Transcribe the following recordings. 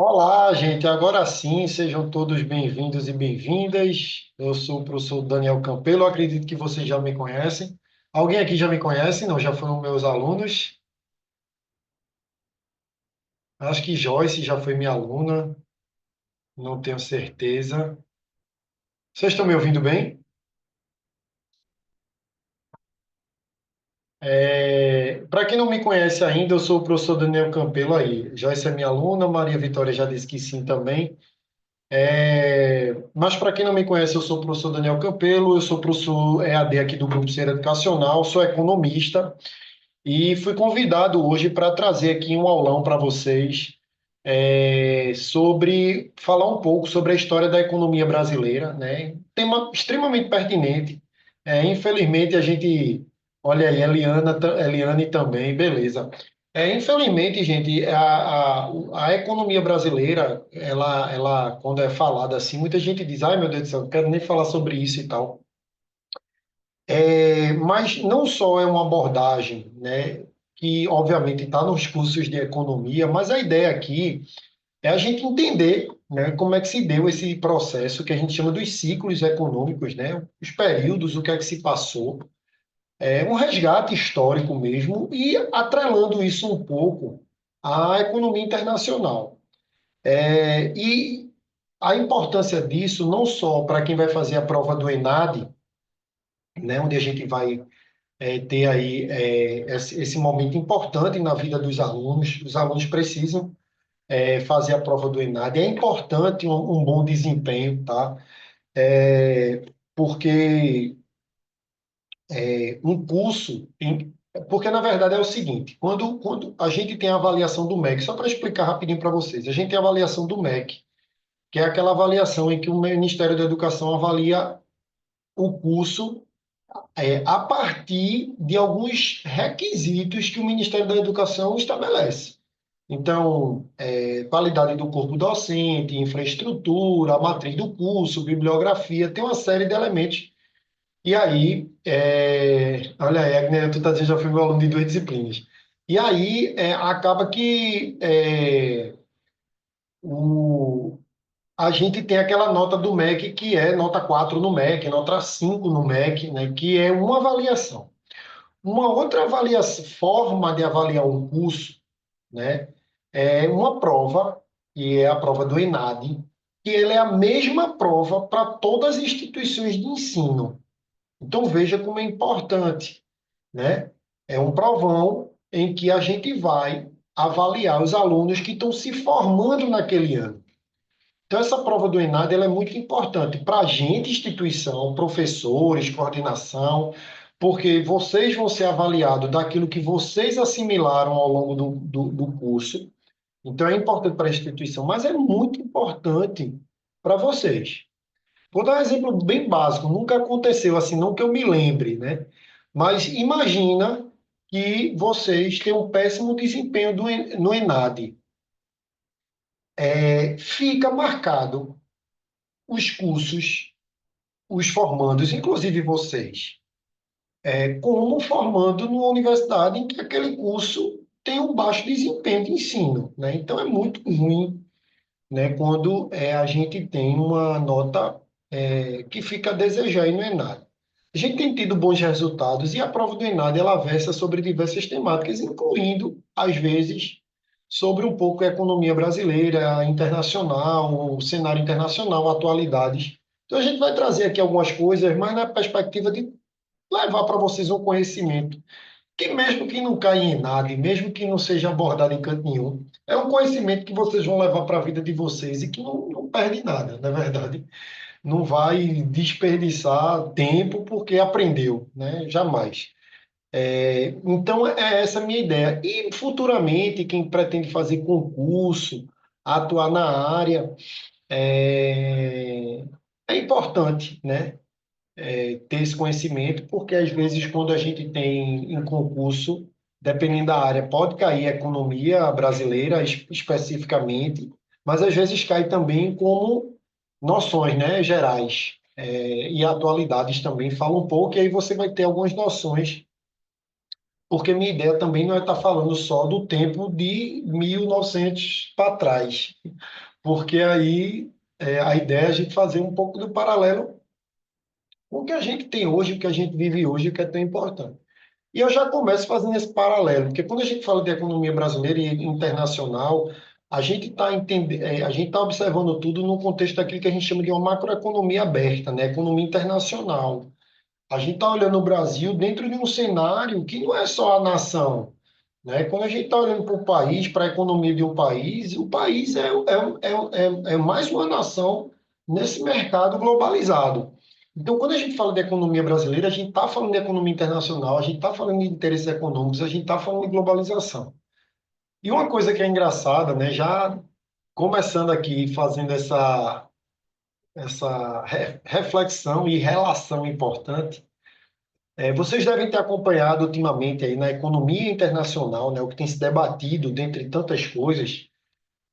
Olá, gente. Agora sim, sejam todos bem-vindos e bem-vindas. Eu sou o professor Daniel Campelo. Acredito que vocês já me conhecem. Alguém aqui já me conhece? Não, já foram meus alunos. Acho que Joyce já foi minha aluna, não tenho certeza. Vocês estão me ouvindo bem? Para quem não me conhece ainda, eu sou o professor Daniel Campelo aí. Joyce é minha aluna, Maria Vitória já disse que sim também. Mas para quem não me conhece, eu sou o professor Daniel Campelo, eu sou professor EAD aqui do Grupo Ser Educacional, sou economista e fui convidado hoje para trazer aqui um aulão para vocês sobre falar um pouco sobre a história da economia brasileira, né? Tema extremamente pertinente. Infelizmente a gente, olha aí, Eliane também, beleza. Infelizmente, gente, a economia brasileira, ela, quando é falada assim, muita gente diz, ai meu Deus do céu, não quero nem falar sobre isso e tal. Mas não só é uma abordagem, né, que obviamente está nos cursos de economia, mas a ideia aqui é a gente entender, né, como é que se deu esse processo que a gente chama dos ciclos econômicos, né, os períodos, o que é que se passou, um resgate histórico mesmo e atrelando isso um pouco à economia internacional. E a importância disso não só para quem vai fazer a prova do ENAD, né, onde a gente vai ter aí esse momento importante na vida dos alunos. Os alunos precisam fazer a prova do ENAD. É importante um bom desempenho, tá? É, porque um curso, porque na verdade é o seguinte, quando a gente tem a avaliação do MEC, só para explicar rapidinho para vocês, a gente tem a avaliação do MEC, que é aquela avaliação em que o Ministério da Educação avalia o curso a partir de alguns requisitos que o Ministério da Educação estabelece. Então, qualidade do corpo docente, infraestrutura, a matriz do curso, bibliografia, tem uma série de elementos. E aí, olha aí, Agnes, tu está dizendo que já fui meu aluno de duas disciplinas. E aí, acaba que o, a gente tem aquela nota do MEC que é nota 4 no MEC, nota 5 no MEC, né, que é uma avaliação. Uma outra forma de avaliar um curso, né, é uma prova, que é a prova do ENAD, que ele é a mesma prova para todas as instituições de ensino. Então veja como é importante, né? É um provão em que a gente vai avaliar os alunos que estão se formando naquele ano. Então essa prova do ENAD ela é muito importante para a gente, instituição, professores, coordenação, porque vocês vão ser avaliados daquilo que vocês assimilaram ao longo do curso. Então é importante para a instituição, mas é muito importante para vocês. Vou dar um exemplo bem básico, nunca aconteceu assim, não que eu me lembre, né? Mas imagina que vocês têm um péssimo desempenho no ENAD. Fica marcado os cursos, os formandos, inclusive vocês, como formando numa universidade em que aquele curso tem um baixo desempenho de ensino, né? Então é muito ruim, né, quando a gente tem uma nota que fica a desejar e no ENAD. A gente tem tido bons resultados e a prova do ENAD ela versa sobre diversas temáticas, incluindo, às vezes, sobre um pouco a economia brasileira, internacional, o cenário internacional, atualidades. Então a gente vai trazer aqui algumas coisas, mas na perspectiva de levar para vocês um conhecimento que mesmo que não caia em nada, e mesmo que não seja abordado em canto nenhum, é um conhecimento que vocês vão levar para a vida de vocês e que não perde nada, na verdade. Não vai desperdiçar tempo porque aprendeu, né? Jamais. Então, é essa a minha ideia. E futuramente, quem pretende fazer concurso, atuar na área, é, é importante, né? Ter esse conhecimento, porque às vezes quando a gente tem em concurso, dependendo da área, pode cair a economia brasileira especificamente, mas às vezes cai também como noções, né, gerais. E atualidades também fala um pouco, e aí você vai ter algumas noções porque minha ideia também não é estar falando só do tempo de 1900 para trás, porque aí a ideia é a gente fazer um pouco do paralelo com o que a gente tem hoje, o que a gente vive hoje, o que é tão importante. E eu já começo fazendo esse paralelo, porque quando a gente fala de economia brasileira e internacional, a gente está entendendo, a gente está observando tudo no contexto daquilo que a gente chama de uma macroeconomia aberta, né? Economia internacional. A gente está olhando o Brasil dentro de um cenário que não é só a nação, né? Quando a gente está olhando para o país, para a economia de um país, o país é mais uma nação nesse mercado globalizado. Então, quando a gente fala de economia brasileira, a gente está falando de economia internacional, a gente está falando de interesses econômicos, a gente está falando de globalização. E uma coisa que é engraçada, né? Já começando aqui fazendo essa reflexão e relação importante. Vocês devem ter acompanhado ultimamente aí na economia internacional, né, o que tem se debatido, dentre tantas coisas,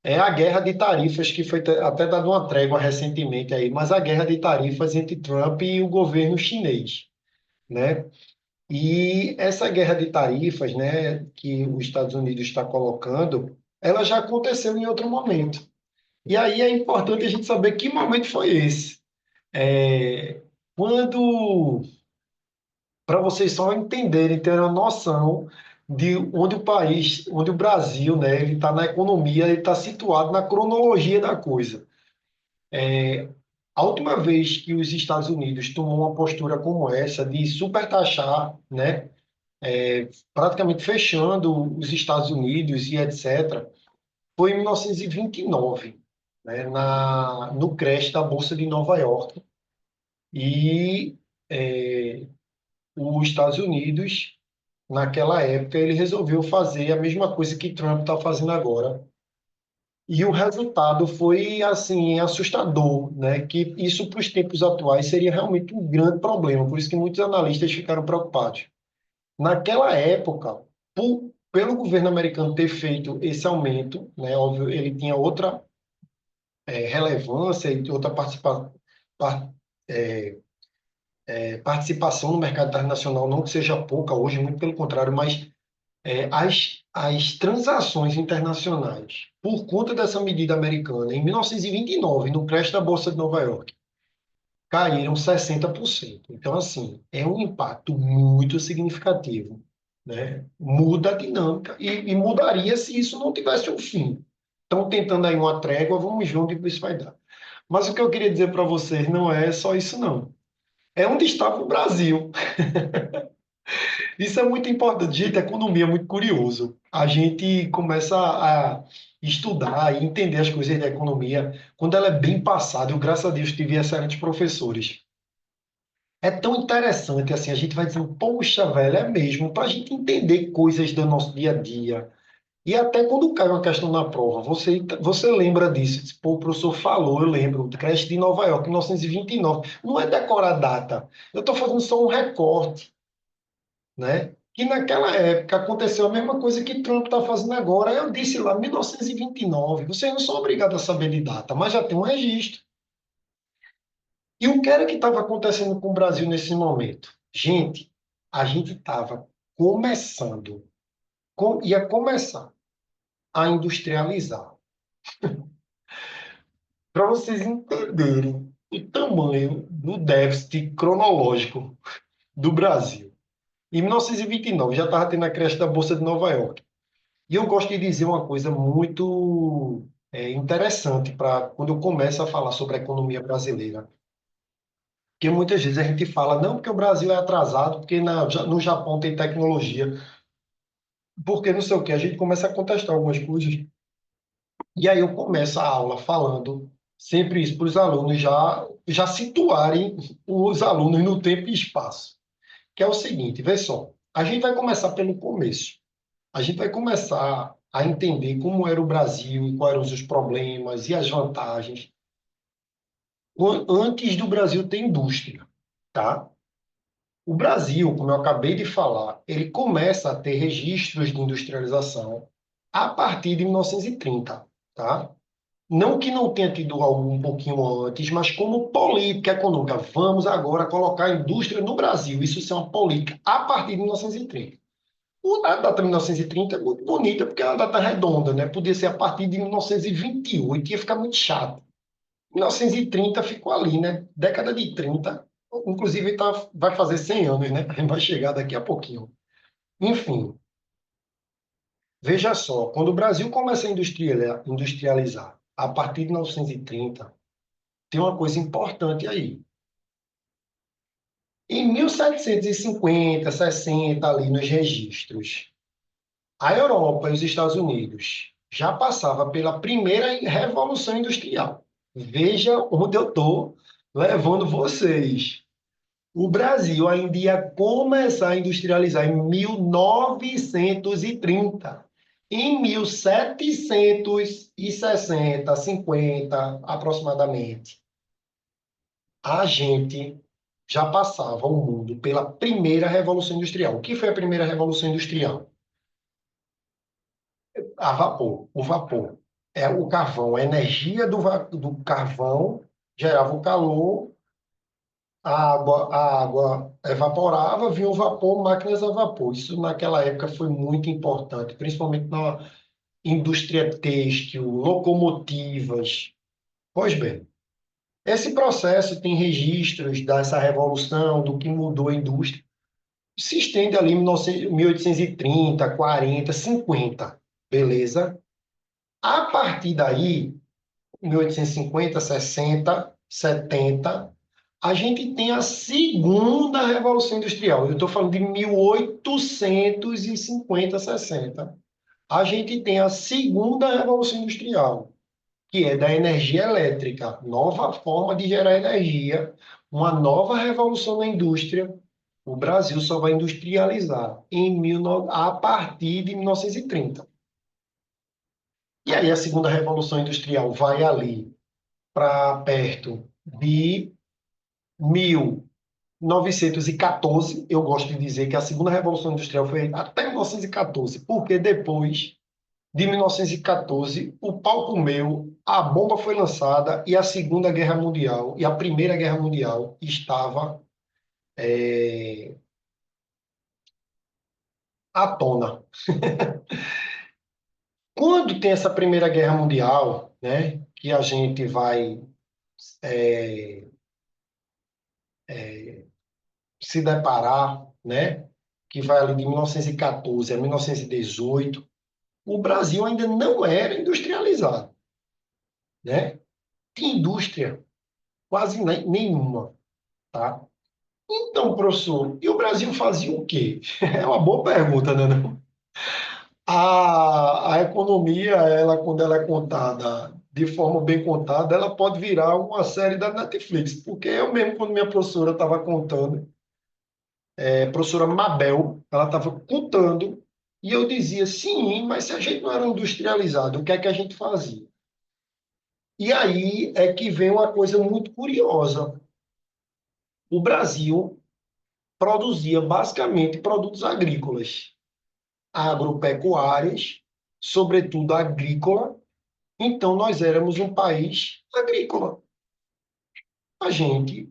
é a guerra de tarifas, que foi até dado uma trégua recentemente aí, mas a guerra de tarifas entre Trump e o governo chinês, né? E essa guerra de tarifas, né, que os Estados Unidos está colocando, ela já aconteceu em outro momento. E aí é importante a gente saber que momento foi esse. É, quando para vocês só entenderem, ter uma noção de onde o país, onde o Brasil, né, ele está na economia, ele está situado na cronologia da coisa. A última vez que os Estados Unidos tomou uma postura como essa, de supertaxar, né, praticamente fechando os Estados Unidos e etc., foi em 1929, né, no crash da Bolsa de Nova York. E os Estados Unidos naquela época, ele resolveu fazer a mesma coisa que Trump está fazendo agora. E o resultado foi, assim, assustador, né? Que isso, para os tempos atuais, seria realmente um grande problema. Por isso que muitos analistas ficaram preocupados. Naquela época, pelo governo americano ter feito esse aumento, né? Óbvio, ele tinha outra relevância e outra par- participação no mercado internacional, não que seja pouca hoje, muito pelo contrário, mas as transações internacionais, por conta dessa medida americana, em 1929, no crash da Bolsa de Nova York, caíram 60%. Então, assim, é um impacto muito significativo, né? Muda a dinâmica e mudaria se isso não tivesse um fim. Estão tentando aí uma trégua, vamos ver onde isso vai dar. Mas o que eu queria dizer para vocês não é só isso, não. É onde estava o Brasil. Isso é muito importante. Gente, a economia é muito curioso. A gente começa a estudar e entender as coisas da economia quando ela é bem passada. Eu, graças a Deus, tive excelentes professores. É tão interessante assim, a gente vai dizendo, poxa, velho, é mesmo, para a gente entender coisas do nosso dia a dia. E até quando cai uma questão na prova, você lembra disso? Diz, pô, o professor falou, eu lembro, do crash de Nova York, 1929. Não é decorar a data, eu estou fazendo só um recorte, né? Que naquela época aconteceu a mesma coisa que Trump está fazendo agora. Eu disse lá, 1929, vocês não são obrigados a saber de data, mas já tem um registro. E o que era que estava acontecendo com o Brasil nesse momento? Gente, a gente estava começando, ia começar a industrializar. Para vocês entenderem o tamanho do déficit cronológico do Brasil. Em 1929 já estava tendo a creche da Bolsa de Nova York. E eu gosto de dizer uma coisa muito interessante para quando eu começo a falar sobre a economia brasileira. Porque muitas vezes a gente fala, não, porque o Brasil é atrasado, porque no Japão tem tecnologia, porque não sei o quê. A gente começa a contestar algumas coisas. E aí eu começo a aula falando sempre isso para os alunos já situarem os alunos no tempo e espaço. Que é o seguinte, vê só, a gente vai começar pelo começo. A gente vai começar a entender como era o Brasil e quais eram os problemas e as vantagens antes do Brasil ter indústria, tá? O Brasil, como eu acabei de falar, ele começa a ter registros de industrialização a partir de 1930, tá? Não que não tenha tido algo um pouquinho antes, mas como política econômica. Vamos agora colocar a indústria no Brasil. Isso é uma política a partir de 1930. A data 1930 é muito bonita, porque é uma data redonda, né? Podia ser a partir de 1928, ia ficar muito chato. 1930 ficou ali, né? Década de 30, inclusive vai fazer 100 anos, né? A gente vai chegar daqui a pouquinho. Enfim, veja só, quando o Brasil começa a industrializar, a partir de 1930, tem uma coisa importante aí. Em 1750, 60, ali nos registros, a Europa e os Estados Unidos já passava pela primeira revolução industrial. Veja onde eu estou levando vocês. O Brasil ainda ia começar a industrializar em 1930. Em 1760, 50 aproximadamente, a gente já passava o mundo pela primeira revolução industrial. O que foi a primeira revolução industrial? A vapor, o vapor. É o carvão, a energia do carvão gerava o calor, a água evaporava, vinha o vapor, máquinas a vapor. Isso naquela época foi muito importante, principalmente na indústria têxtil, locomotivas. Pois bem, esse processo tem registros dessa revolução, do que mudou a indústria. Se estende ali em 1830, 40, 50, beleza? A partir daí, 1850, 60, 70, a gente tem a segunda Revolução Industrial. Eu estou falando de 1850, 60. A gente tem a segunda Revolução Industrial, que é da energia elétrica, nova forma de gerar energia, uma nova revolução na indústria. O Brasil só vai industrializar a partir de 1930. E aí a segunda revolução industrial vai ali para perto de 1914. Eu gosto de dizer que a segunda revolução industrial foi até 1914, porque depois de 1914 o pau comeu, a bomba foi lançada e a Segunda Guerra Mundial e a Primeira Guerra Mundial estava à tona. Quando tem essa Primeira Guerra Mundial, né, que a gente vai se deparar, né, que vai ali de 1914 a 1918, o Brasil ainda não era industrializado, né? Tinha indústria quase nenhuma, tá? Então, professor, e o Brasil fazia o quê? É uma boa pergunta, né? Não? A economia, ela, quando ela é contada de forma bem contada, ela pode virar uma série da Netflix, porque eu mesmo, quando minha professora estava contando, professora Mabel, ela estava contando, e eu dizia, sim, mas se a gente não era industrializado, o que é que a gente fazia? E aí é que vem uma coisa muito curiosa. O Brasil produzia basicamente produtos agrícolas, agropecuárias, sobretudo agrícola. Então, nós éramos um país agrícola. A gente,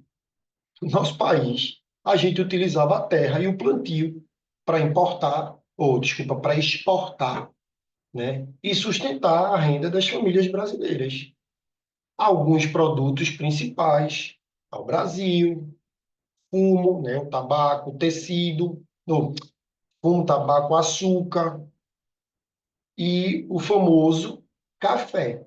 nosso país, a gente utilizava a terra e o plantio para importar, ou desculpa, para exportar, né? E sustentar a renda das famílias brasileiras. Alguns produtos principais ao Brasil, fumo, né, o tabaco, o tecido, no fumo, tabaco, açúcar e o famoso café,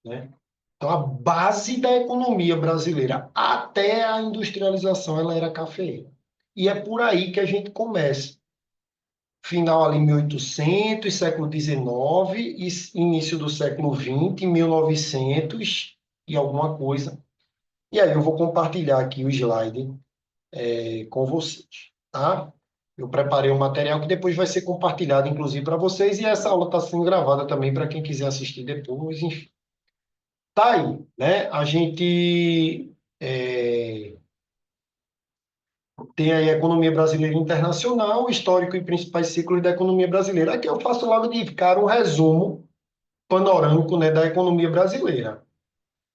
né? Então, a base da economia brasileira, até a industrialização, ela era cafeína. E é por aí que a gente começa. Final ali 1800, século XIX, e início do século XX, 1900 e alguma coisa. E aí eu vou compartilhar aqui o slide com vocês, tá? Eu preparei um material que depois vai ser compartilhado, inclusive, para vocês, e essa aula está sendo gravada também para quem quiser assistir depois, enfim. Tá aí, né? A gente tem aí a economia brasileira internacional, histórico e principais ciclos da economia brasileira. Aqui eu faço logo de cara um resumo panorâmico, né, da economia brasileira.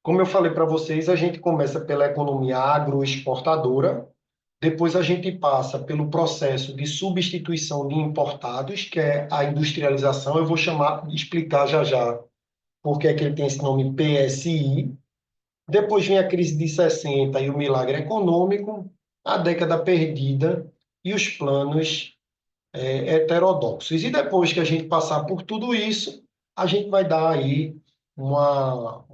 Como eu falei para vocês, a gente começa pela economia agroexportadora, Depois a gente passa pelo processo de substituição de importados, que é a industrialização. Eu vou explicar já já por que é que ele tem esse nome PSI. Depois vem a crise de 60 e o milagre econômico, a década perdida e os planos heterodoxos. E depois que a gente passar por tudo isso, a gente vai dar aí uma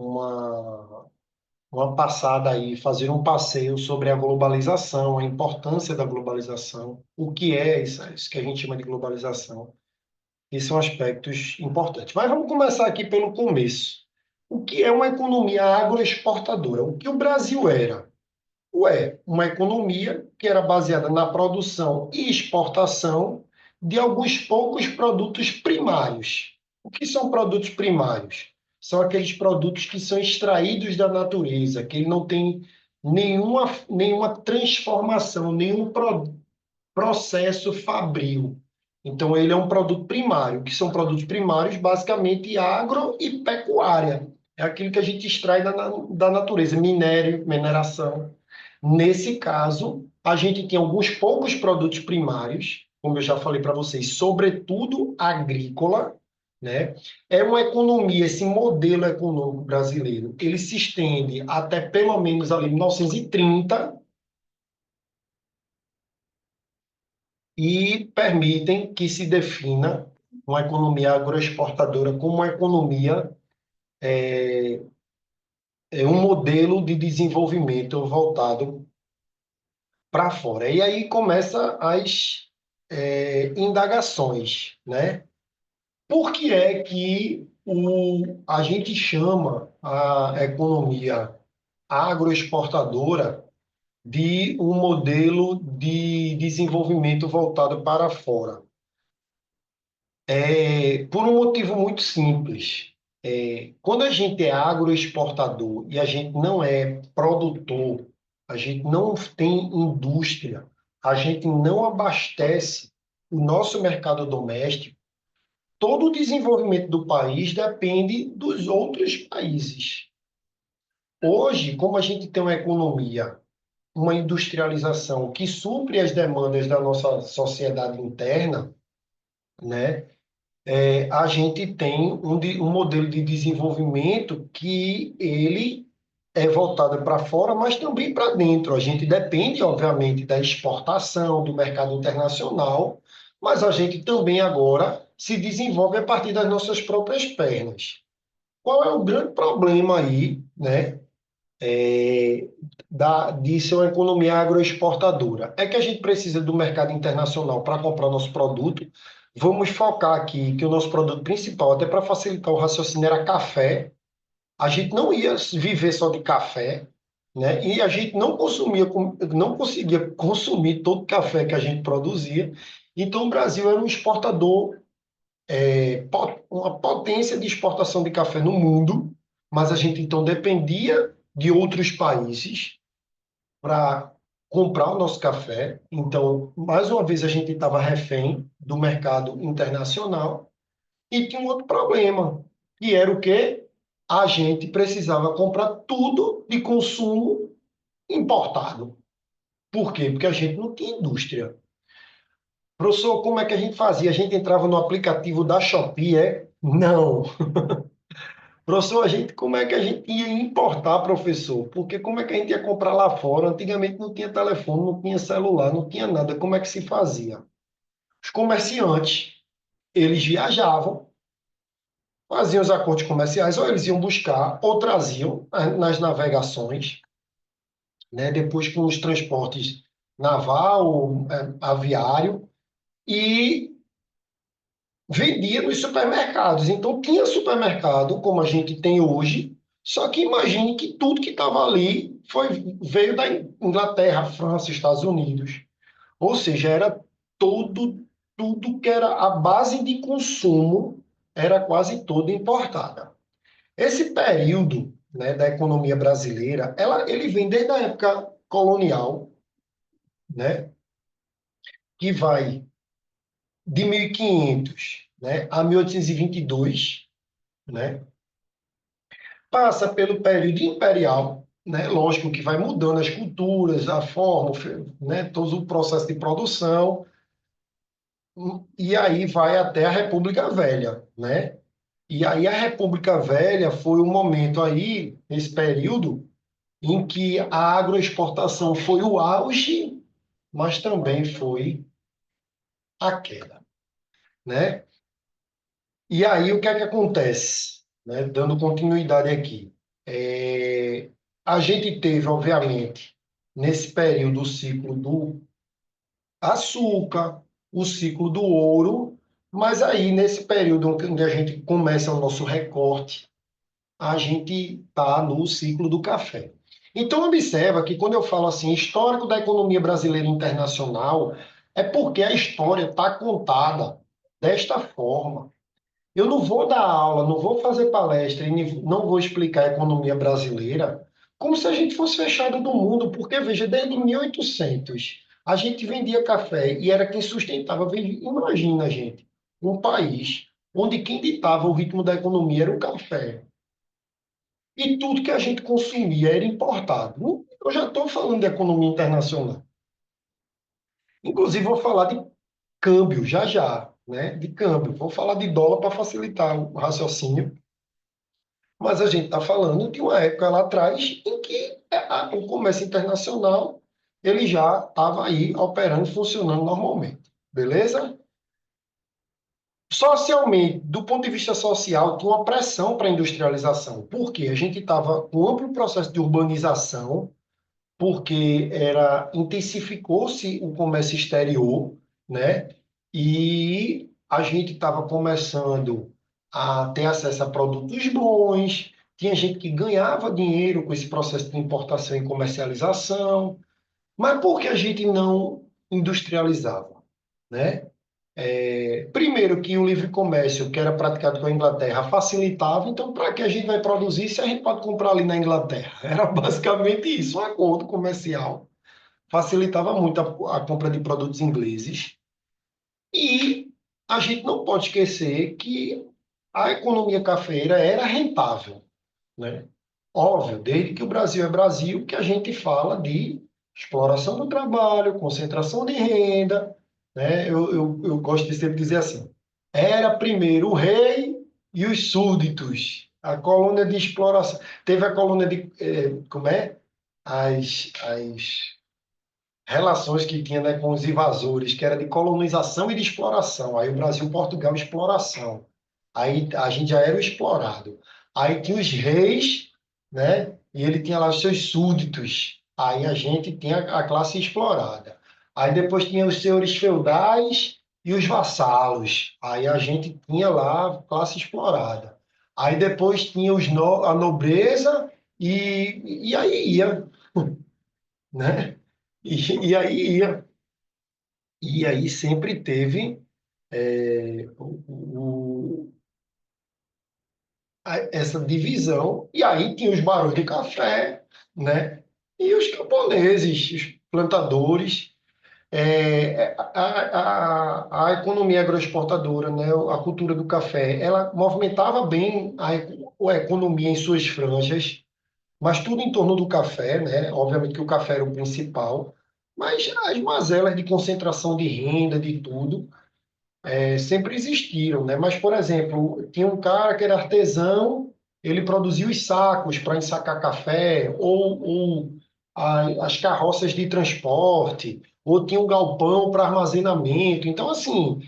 passada aí, fazer um passeio sobre a globalização, a importância da globalização, o que é isso que a gente chama de globalização. Esses são aspectos importantes. Mas vamos começar aqui pelo começo. O que é uma economia agroexportadora? O que o Brasil era? Uma economia que era baseada na produção e exportação de alguns poucos produtos primários. O que são produtos primários? São aqueles produtos que são extraídos da natureza, que ele não tem nenhuma transformação, nenhum processo fabril. Então, ele é um produto primário, que são produtos primários, basicamente agro e pecuária. É aquilo que a gente extrai da natureza, minério, mineração. Nesse caso, a gente tem alguns poucos produtos primários, como eu já falei para vocês, sobretudo agrícola, né? É uma economia, esse modelo econômico brasileiro, ele se estende até pelo menos ali 1930 e permitem que se defina uma economia agroexportadora como uma economia, um modelo de desenvolvimento voltado para fora. E aí começa as indagações, né? Por que é que a gente chama a economia agroexportadora de um modelo de desenvolvimento voltado para fora? Por um motivo muito simples. Quando a gente é agroexportador e a gente não é produtor, a gente não tem indústria, a gente não abastece o nosso mercado doméstico, todo o desenvolvimento do país depende dos outros países. Hoje, como a gente tem uma economia, uma industrialização que supre as demandas da nossa sociedade interna, né? A gente tem um modelo de desenvolvimento que ele é voltado para fora, mas também para dentro. A gente depende, obviamente, da exportação, do mercado internacional, mas a gente também agora se desenvolve a partir das nossas próprias pernas. Qual é o grande problema aí, né, de ser uma economia agroexportadora? É que a gente precisa do mercado internacional para comprar nosso produto. Vamos focar aqui que o nosso produto principal, até para facilitar o raciocínio, era café. A gente não ia viver só de café, né? E a gente não conseguia consumir todo o café que a gente produzia. Então, o Brasil era um exportador, uma potência de exportação de café no mundo, mas a gente então dependia de outros países para comprar o nosso café. Então, mais uma vez, a gente estava refém do mercado internacional e tinha um outro problema, que era o quê? A gente precisava comprar tudo de consumo importado. Por quê? Porque a gente não tinha indústria. Professor, como é que a gente fazia? A gente entrava no aplicativo da Shopee, é? Não. Professor, como é que a gente ia importar, professor? Porque como é que a gente ia comprar lá fora? Antigamente não tinha telefone, não tinha celular, não tinha nada. Como é que se fazia? Os comerciantes, eles viajavam, faziam os acordos comerciais, ou eles iam buscar, ou traziam nas navegações, né? Depois com os transportes naval, aviário, e vendia nos supermercados. Então, tinha supermercado, como a gente tem hoje, só que imagine que tudo que estava ali veio da Inglaterra, França, Estados Unidos. Ou seja, era tudo que era a base de consumo, era quase toda importada. Esse período, né, da economia brasileira, ele vem desde a época colonial, né, que vai de 1500, né, a 1822, né, passa pelo período imperial, né? Lógico que vai mudando as culturas, a forma, né? Todo o processo de produção, e aí vai até a República Velha, né? E aí a República Velha foi o momento aí, nesse período, em que a agroexportação foi o auge, mas também foi a queda, né? E aí o que é que acontece, né? Dando continuidade aqui. É, a gente teve, obviamente, nesse período o ciclo do açúcar, o ciclo do ouro, mas aí nesse período onde a gente começa o nosso recorte, a gente está no ciclo do café. Então, observa que quando eu falo assim, histórico da economia brasileira e internacional, é porque a história está contada desta forma. Eu não vou dar aula, não vou fazer palestra e não vou explicar a economia brasileira como se a gente fosse fechado do mundo, porque, veja, desde 1800 a gente vendia café e era quem sustentava. Imagina, gente, um país onde quem ditava o ritmo da economia era o café. E tudo que a gente consumia era importado. Eu já estou falando de economia internacional. Inclusive, vou falar de câmbio já já, né? De câmbio. Vou falar de dólar para facilitar o raciocínio. Mas a gente está falando de uma época lá atrás em que o comércio internacional ele já estava aí operando, funcionando normalmente. Beleza? Socialmente, do ponto de vista social, tinha uma pressão para a industrialização. Por quê? A gente estava com um amplo processo de urbanização, porque intensificou-se o comércio exterior, né? E a gente estava começando a ter acesso a produtos bons, tinha gente que ganhava dinheiro com esse processo de importação e comercialização, mas por que a gente não industrializava, né? Primeiro que o livre comércio, que era praticado com a Inglaterra, facilitava, então para que a gente vai produzir se a gente pode comprar ali na Inglaterra? Era basicamente isso, um acordo comercial. Facilitava muito a compra de produtos ingleses. E a gente não pode esquecer que a economia cafeira era rentável, né? Óbvio, desde que o Brasil é Brasil, que a gente fala de exploração do trabalho, concentração de renda, né? Eu gosto de sempre dizer assim, era primeiro o rei e os súditos, a colônia de exploração. Teve a colônia de, como é? As relações que tinha, né, com os invasores, que era de colonização e de exploração. Aí o Brasil, Portugal, exploração. Aí a gente já era o explorado. Aí tinha os reis, né? E ele tinha lá os seus súditos. Aí a gente tinha a classe explorada. Aí depois tinha os senhores feudais e os vassalos. Aí a gente tinha lá a classe explorada. Aí depois tinha a nobreza e aí ia, né? E aí ia. E aí sempre teve essa divisão. E aí tinha os barões de café, né? E os camponeses, os plantadores. A economia agroexportadora, né? A cultura do café, ela movimentava bem a economia em suas franjas, mas tudo em torno do café, né? Obviamente que o café era o principal, mas as mazelas de concentração de renda, de tudo, sempre existiram, né? Mas, por exemplo, tinha um cara que era artesão, ele produzia os sacos para ensacar café, ou as carroças de transporte, ou tinha um galpão para armazenamento. Então, assim,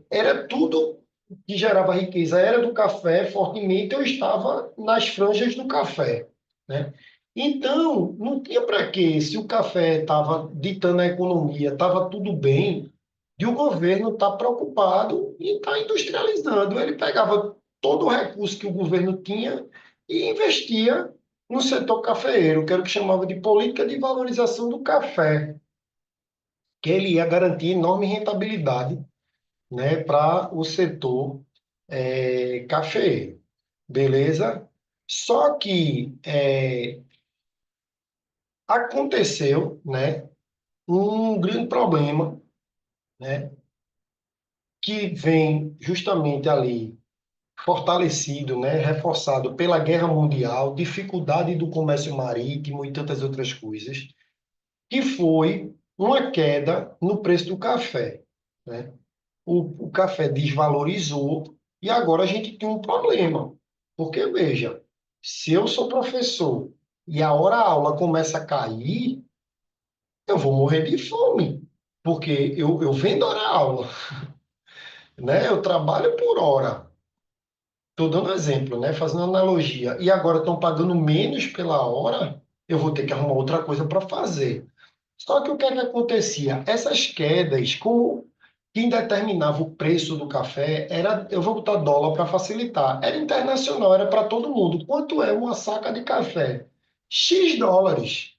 era tudo que gerava riqueza. Era do café, fortemente, eu estava nas franjas do café, né? Então, não tinha para quê, se o café estava ditando a economia, estava tudo bem, e o governo está preocupado em estar industrializando. Ele pegava todo o recurso que o governo tinha e investia no setor cafeeiro, que era o que chamava de política de valorização do café, que ele ia garantir enorme rentabilidade, né, para o setor cafeeiro. Beleza? Só que aconteceu, né, um grande problema, né, que vem justamente ali. fortalecido, né, reforçado pela Guerra Mundial, dificuldade do comércio marítimo e tantas outras coisas, que foi uma queda no preço do café, né? O café desvalorizou e agora a gente tem um problema. Porque, veja, se eu sou professor e a hora-aula começa a cair, eu vou morrer de fome, porque eu vendo hora-aula, né? Eu trabalho por hora. Estou dando exemplo, né? Fazendo analogia. E agora estão pagando menos pela hora, eu vou ter que arrumar outra coisa para fazer. Só que o que é que acontecia? Essas quedas, como quem determinava o preço do café era, eu vou botar dólar para facilitar, era internacional, era para todo mundo. Quanto é uma saca de café? X dólares.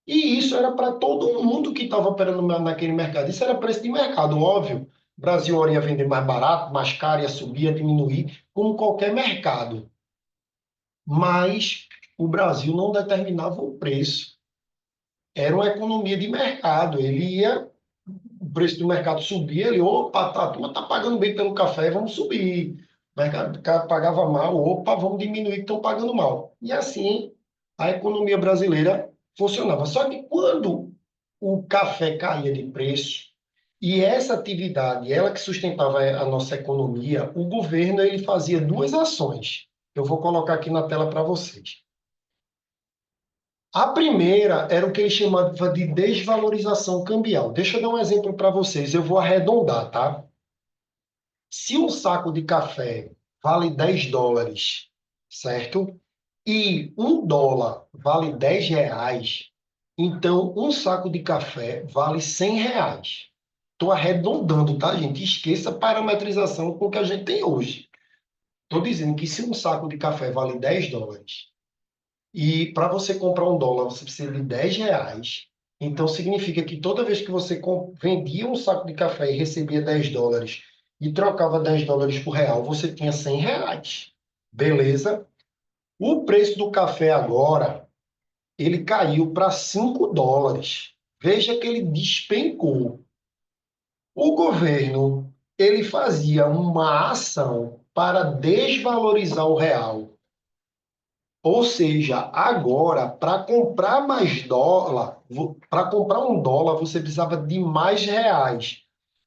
E isso era para todo mundo que estava operando naquele mercado. Isso era preço de mercado, óbvio. O Brasil hora ia vender mais barato, mais caro, ia subir, ia diminuir, como qualquer mercado. Mas o Brasil não determinava o preço. Era uma economia de mercado. Ele ia, o preço do mercado subia, ele, opa, tá, a turma está pagando bem pelo café, vamos subir. O mercado pagava mal, opa, vamos diminuir que estão pagando mal. E assim a economia brasileira funcionava. Só que quando o café caía de preço, e essa atividade, ela que sustentava a nossa economia, o governo ele fazia duas ações. Eu vou colocar aqui na tela para vocês. A primeira era o que ele chamava de desvalorização cambial. Deixa eu dar um exemplo para vocês, eu vou arredondar, tá? Se um saco de café vale 10 dólares, certo? E um dólar vale 10 reais, então um saco de café vale 100 reais. Estou arredondando, tá, gente? Esqueça a parametrização com que a gente tem hoje. Estou dizendo que se um saco de café vale 10 dólares e para você comprar um dólar você precisa de 10 reais, então significa que toda vez que você vendia um saco de café e recebia 10 dólares e trocava 10 dólares por real, você tinha 100 reais. Beleza? O preço do café agora, ele caiu para 5 dólares. Veja que ele despencou. O governo, ele fazia uma ação para desvalorizar o real. Ou seja, agora, para comprar mais dólar, para comprar um dólar, você precisava de mais reais.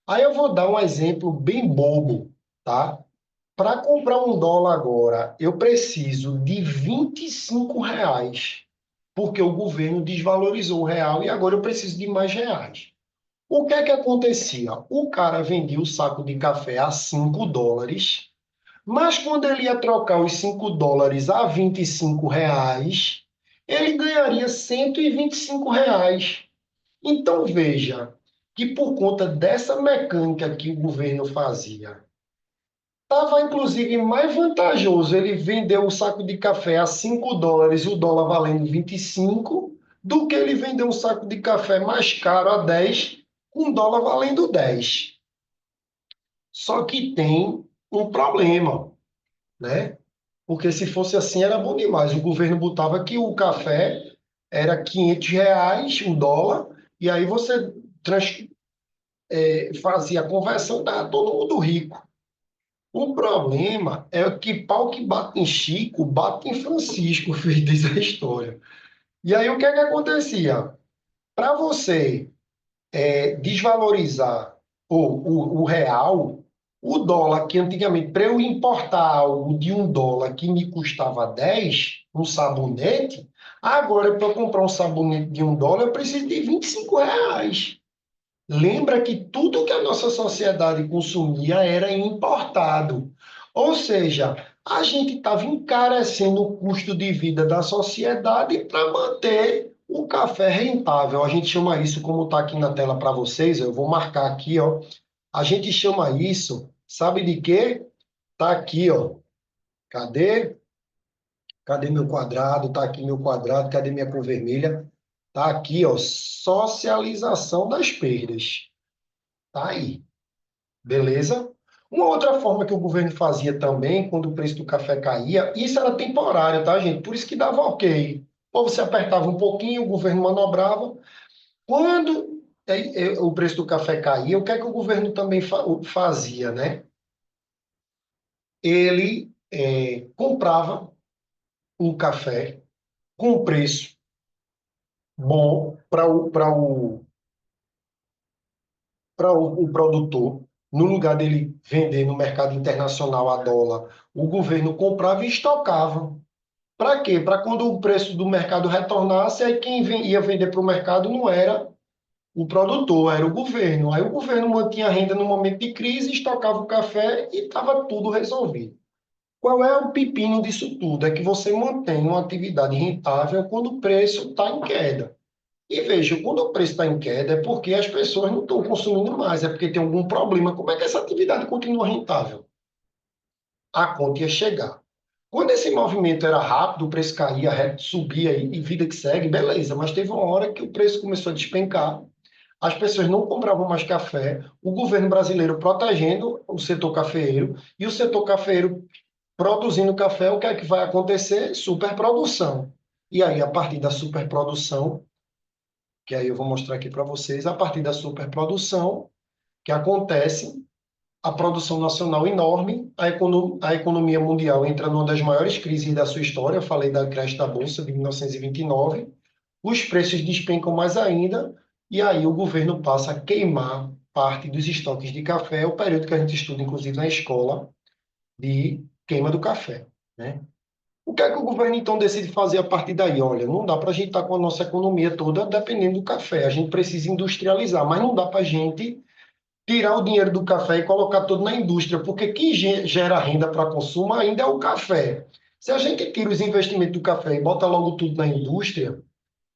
Aí eu vou dar um exemplo bem bobo, tá? Para comprar um dólar agora, eu preciso de 25 reais, porque o governo desvalorizou o real e agora eu preciso de mais reais. O que é que acontecia? O cara vendia o saco de café a 5 dólares, mas quando ele ia trocar os 5 dólares a 25 reais, ele ganharia 125 reais. Então veja que por conta dessa mecânica que o governo fazia, estava inclusive mais vantajoso ele vender um saco de café a 5 dólares, o dólar valendo 25, do que ele vender um saco de café mais caro a 10, com o dólar valendo 10. Só que tem um problema, né? Porque se fosse assim era bom demais. O governo botava que o café era 500 reais, o dólar, e aí você fazia a conversão, dava todo mundo rico. O problema é que pau que bate em Chico, bate em Francisco, diz a história. E aí o que é que acontecia? Para você desvalorizar o real, o dólar, que antigamente, para eu importar algo de um dólar que me custava 10, um sabonete, agora para eu comprar um sabonete de um dólar, eu preciso de 25 reais. Lembra que tudo que a nossa sociedade consumia era importado. Ou seja, a gente estava encarecendo o custo de vida da sociedade para manter o café rentável. A gente chama isso, como está aqui na tela para vocês, eu vou marcar aqui, ó. A gente chama isso, sabe de quê? Está aqui, ó. Cadê? Cadê meu quadrado? Está aqui meu quadrado. Cadê minha cor vermelha? Está aqui, ó. Socialização das perdas. Tá aí. Beleza? Uma outra forma que o governo fazia também, quando o preço do café caía, isso era temporário, tá, gente? Por isso que dava ok. Ou você apertava um pouquinho, o governo manobrava. Quando o preço do café caía, o que é que o governo também fazia, né? Ele comprava o café com um preço bom para o produtor, no lugar dele vender no mercado internacional a dólar, o governo comprava e estocava. Para quê? Para quando o preço do mercado retornasse, aí quem ia vender para o mercado não era o produtor, era o governo. Aí o governo mantinha a renda no momento de crise, estocava o café e estava tudo resolvido. Qual é o pepino disso tudo? É que você mantém uma atividade rentável quando o preço está em queda. E veja, quando o preço está em queda é porque as pessoas não estão consumindo mais, é porque tem algum problema. Como é que essa atividade continua rentável? A conta ia chegar. Quando esse movimento era rápido, o preço caía, subia e vida que segue, beleza. Mas teve uma hora que o preço começou a despencar, as pessoas não compravam mais café, o governo brasileiro protegendo o setor cafeeiro, e o setor cafeeiro produzindo café, o que é que vai acontecer? Superprodução. E aí, a partir da superprodução, que aí eu vou mostrar aqui para vocês, a partir da superprodução que acontece, a produção nacional enorme, a economia mundial entra numa das maiores crises da sua história, eu falei da crash da Bolsa de 1929, os preços despencam mais ainda, e aí o governo passa a queimar parte dos estoques de café, é o período que a gente estuda, inclusive, na escola, de queima do café, né? O que é que o governo então decide fazer a partir daí? Olha, não dá para a gente estar com a nossa economia toda dependendo do café. A gente precisa industrializar, mas não dá para a gente tirar o dinheiro do café e colocar tudo na indústria, porque quem gera renda para consumo ainda é o café. Se a gente tira os investimentos do café e bota logo tudo na indústria,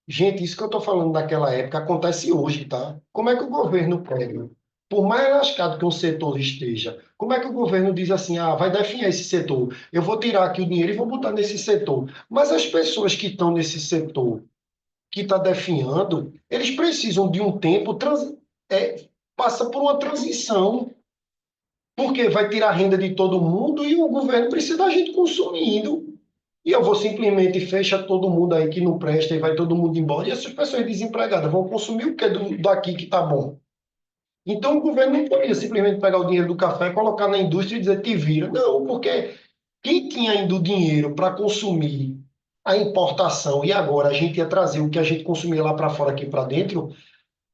gente, isso que eu estou falando daquela época acontece hoje, tá? Como é que o governo pega? Por mais lascado que um setor esteja, como é que o governo diz assim, ah, vai definir esse setor, eu vou tirar aqui o dinheiro e vou botar nesse setor. Mas as pessoas que estão nesse setor, que está definhando, eles precisam de um tempo, passa por uma transição, porque vai tirar a renda de todo mundo e o governo precisa da gente consumindo. E eu vou simplesmente fechar todo mundo aí que não presta e vai todo mundo embora. E essas pessoas desempregadas vão consumir o que daqui que tá bom? Então o governo não podia simplesmente pegar o dinheiro do café, colocar na indústria e dizer te vira. Não, porque quem tinha ainda o dinheiro para consumir a importação e agora a gente ia trazer o que a gente consumia lá para fora aqui para dentro,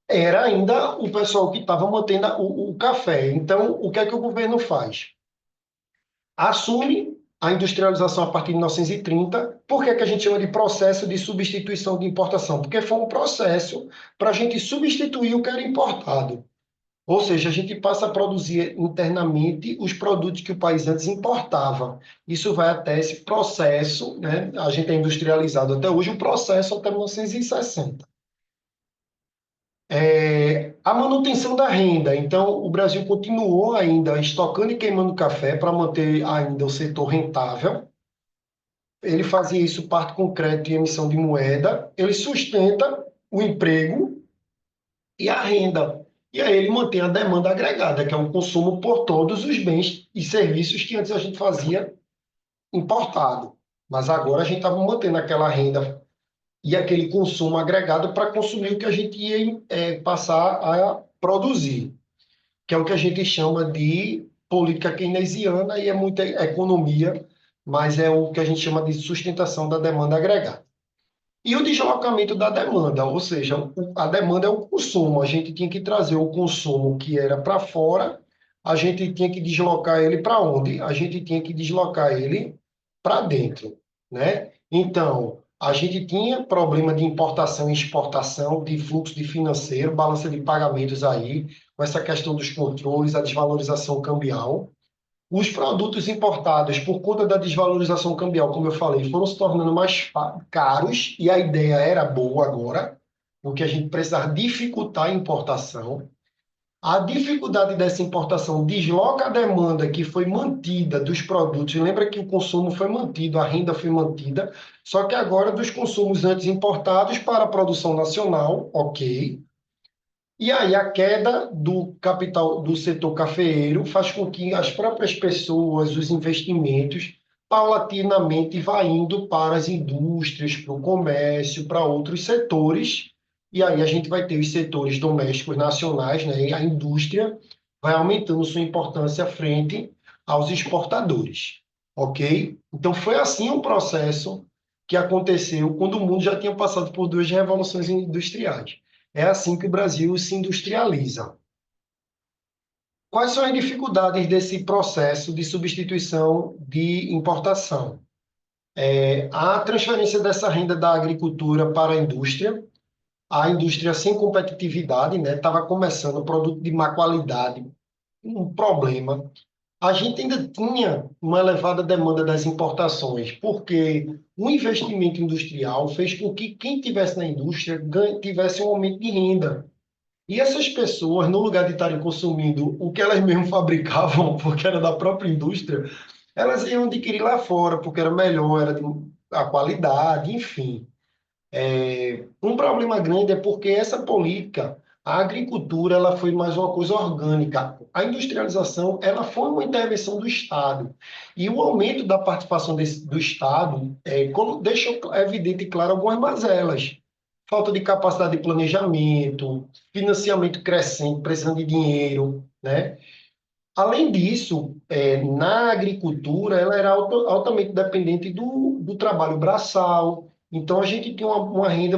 era ainda o pessoal que estava mantendo o café. Então, o que é que o governo faz? Assume a industrialização a partir de 1930. Por que é que a gente chama de processo de substituição de importação? Porque foi um processo para a gente substituir o que era importado. Ou seja, a gente passa a produzir internamente os produtos que o país antes importava. Isso vai até esse processo, né? A gente é industrializado até hoje, o processo até 1960. A manutenção da renda. Então, o Brasil continuou ainda estocando e queimando café para manter ainda o setor rentável. Ele fazia isso parte com crédito e emissão de moeda. Ele sustenta o emprego e a renda. E aí ele mantém a demanda agregada, que é o consumo por todos os bens e serviços que antes a gente fazia importado. Mas agora a gente estava mantendo aquela renda e aquele consumo agregado para consumir o que a gente ia passar a produzir, que é o que a gente chama de política keynesiana e é muita economia, mas é o que a gente chama de sustentação da demanda agregada. E o deslocamento da demanda, ou seja, a demanda é o consumo, a gente tinha que trazer o consumo que era para fora, a gente tinha que deslocar ele para onde? A gente tinha que deslocar ele para dentro, né? Então, a gente tinha problema de importação e exportação, de fluxo de financeiro, balança de pagamentos aí, com essa questão dos controles, a desvalorização cambial. Os produtos importados, por conta da desvalorização cambial, como eu falei, foram se tornando mais caros, e a ideia era boa agora, porque a gente precisava dificultar a importação. A dificuldade dessa importação desloca a demanda que foi mantida dos produtos. Lembra que o consumo foi mantido, a renda foi mantida, só que agora dos consumos antes importados para a produção nacional, ok. E aí a queda do capital do setor cafeeiro faz com que as próprias pessoas, os investimentos, paulatinamente vá indo para as indústrias, para o comércio, para outros setores. E aí a gente vai ter os setores domésticos nacionais, né? E a indústria vai aumentando sua importância frente aos exportadores. ok? Então, foi assim um processo que aconteceu quando o mundo já tinha passado por duas revoluções industriais. É assim que o Brasil se industrializa. Quais são as dificuldades desse processo de substituição de importação? A transferência dessa renda da agricultura para a indústria sem competitividade, né? Estava começando, produto de má qualidade, um problema. A gente ainda tinha uma elevada demanda das importações, porque o investimento industrial fez com que quem tivesse na indústria tivesse um aumento de renda. E essas pessoas, no lugar de estarem consumindo o que elas mesmas fabricavam, porque era da própria indústria, elas iam adquirir lá fora, porque era melhor, era de a qualidade, enfim. Um problema grande é porque essa política, a agricultura, ela foi mais uma coisa orgânica. A industrialização, ela foi uma intervenção do Estado. E o aumento da participação do Estado deixou evidente e claro algumas mazelas. Falta de capacidade de planejamento, financiamento crescente, precisando de dinheiro, né? Além disso, na agricultura, ela era altamente dependente do trabalho braçal, então a gente tinha uma renda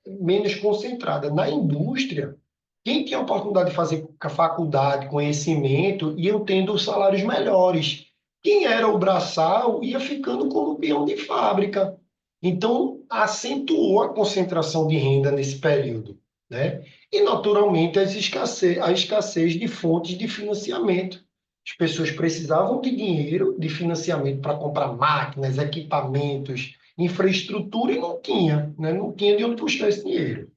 menos concentrada. Na indústria, quem tinha a oportunidade de fazer faculdade, conhecimento, iam tendo salários melhores. Quem era o braçal ia ficando como peão de fábrica. Então, acentuou a concentração de renda nesse período, né? E, naturalmente, a escassez de fontes de financiamento. As pessoas precisavam de dinheiro, de financiamento para comprar máquinas, equipamentos, infraestrutura e não tinha, né? Não tinha de onde buscar esse dinheiro.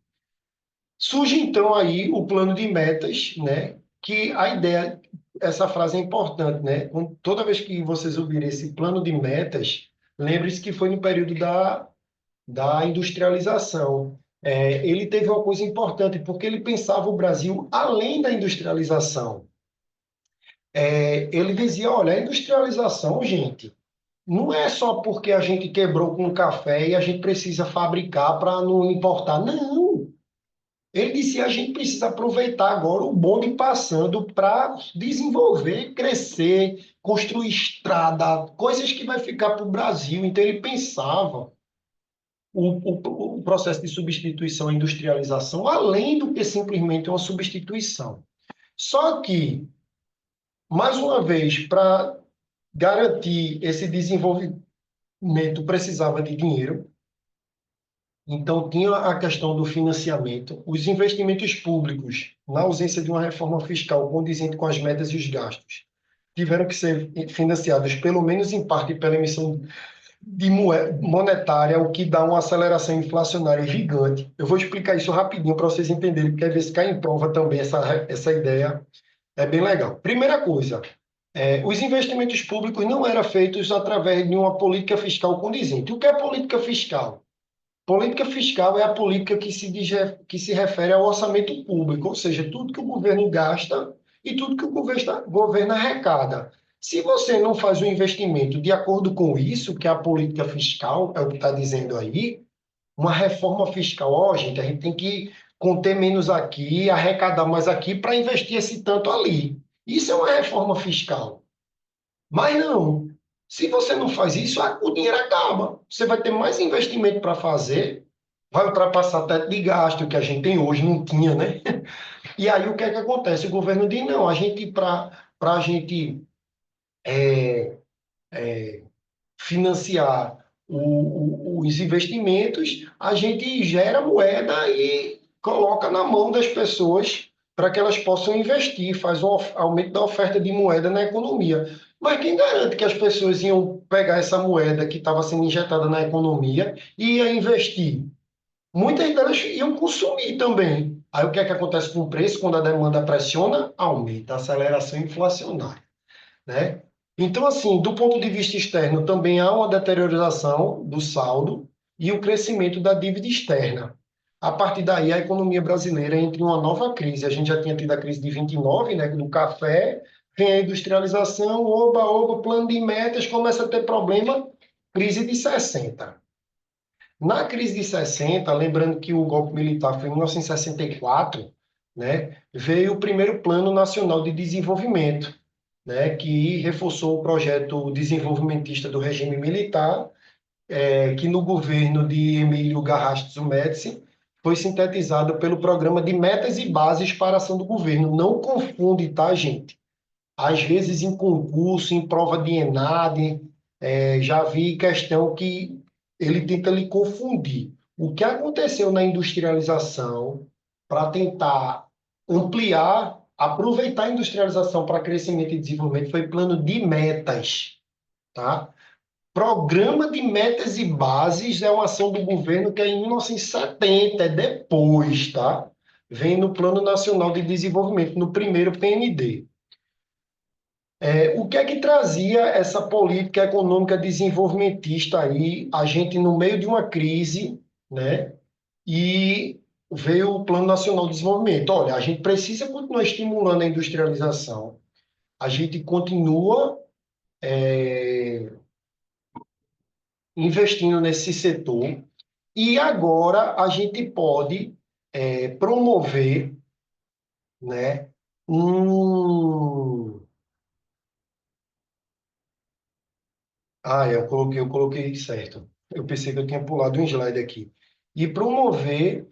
Surge então aí o plano de metas, né? Que a ideia, essa frase é importante, né? Toda vez que vocês ouvirem esse plano de metas, lembre-se que foi no período da industrialização. Ele teve uma coisa importante, porque ele pensava o Brasil além da industrialização. Ele dizia, olha, a industrialização, gente, não é só porque a gente quebrou com o café e a gente precisa fabricar para não importar. Não, ele disse: a gente precisa aproveitar agora o bonde passando para desenvolver, crescer, construir estrada, coisas que vai ficar para o Brasil. Então, ele pensava o processo de substituição e industrialização além do que simplesmente uma substituição. Só que, mais uma vez, para garantir esse desenvolvimento, precisava de dinheiro. Então, tinha a questão do financiamento, os investimentos públicos, na ausência de uma reforma fiscal condizente com as metas e os gastos, tiveram que ser financiados, pelo menos em parte, pela emissão de moeda monetária, o que dá uma aceleração inflacionária gigante. Eu vou explicar isso rapidinho para vocês entenderem, porque às vezes cai em prova também essa ideia. É bem legal. Primeira coisa, os investimentos públicos não eram feitos através de uma política fiscal condizente. O que é política fiscal? Política fiscal é a política que se refere ao orçamento público, ou seja, tudo que o governo gasta e tudo que o governo arrecada. Se você não faz o investimento de acordo com isso, que é a política fiscal, é o que está dizendo aí, uma reforma fiscal, ó, gente, a gente tem que conter menos aqui, arrecadar mais aqui para investir esse tanto ali. Isso é uma reforma fiscal. Mas não. Se você não faz isso, o dinheiro acaba. Você vai ter mais investimento para fazer, vai ultrapassar o teto de gasto que a gente tem hoje, não tinha, né? E aí o que é que acontece? O governo diz, não, a gente, para a gente financiar os investimentos, a gente gera moeda e coloca na mão das pessoas para que elas possam investir, faz um aumento da oferta de moeda na economia. Mas quem garante que as pessoas iam pegar essa moeda que estava sendo injetada na economia e ia investir? Muitas delas iam consumir também. Aí o que é que acontece com o preço? Quando a demanda pressiona, aumenta a aceleração inflacionária, né? Então, assim, do ponto de vista externo, também há uma deterioração do saldo e o crescimento da dívida externa. A partir daí, a economia brasileira entra em uma nova crise. A gente já tinha tido a crise de 29, né, do café, vem a industrialização, oba, oba, plano de metas, começa a ter problema, crise de 60. Na crise de 60, lembrando que o golpe militar foi em 1964, né, veio o primeiro Plano Nacional de Desenvolvimento, né, que reforçou o projeto desenvolvimentista do regime militar, que no governo de Emílio Garrastazu Médici foi sintetizado pelo Programa de Metas e Bases para a Ação do Governo. Não confunde, tá, gente? Às vezes em concurso, em prova de ENAD, já vi questão que ele tenta lhe confundir. O que aconteceu na industrialização para tentar ampliar, aproveitar a industrialização para crescimento e desenvolvimento foi plano de metas, tá? Programa de metas e bases é uma ação do governo que é em 1970, é depois, tá? Vem no Plano Nacional de Desenvolvimento, no primeiro PND. O que é que trazia essa política econômica desenvolvimentista aí, a gente no meio de uma crise, né? E veio o Plano Nacional de Desenvolvimento. Olha, a gente precisa continuar estimulando a industrialização, a gente continua investindo nesse setor, e agora a gente pode promover, né, um... eu coloquei certo. Eu pensei que eu tinha pulado um slide aqui. E promover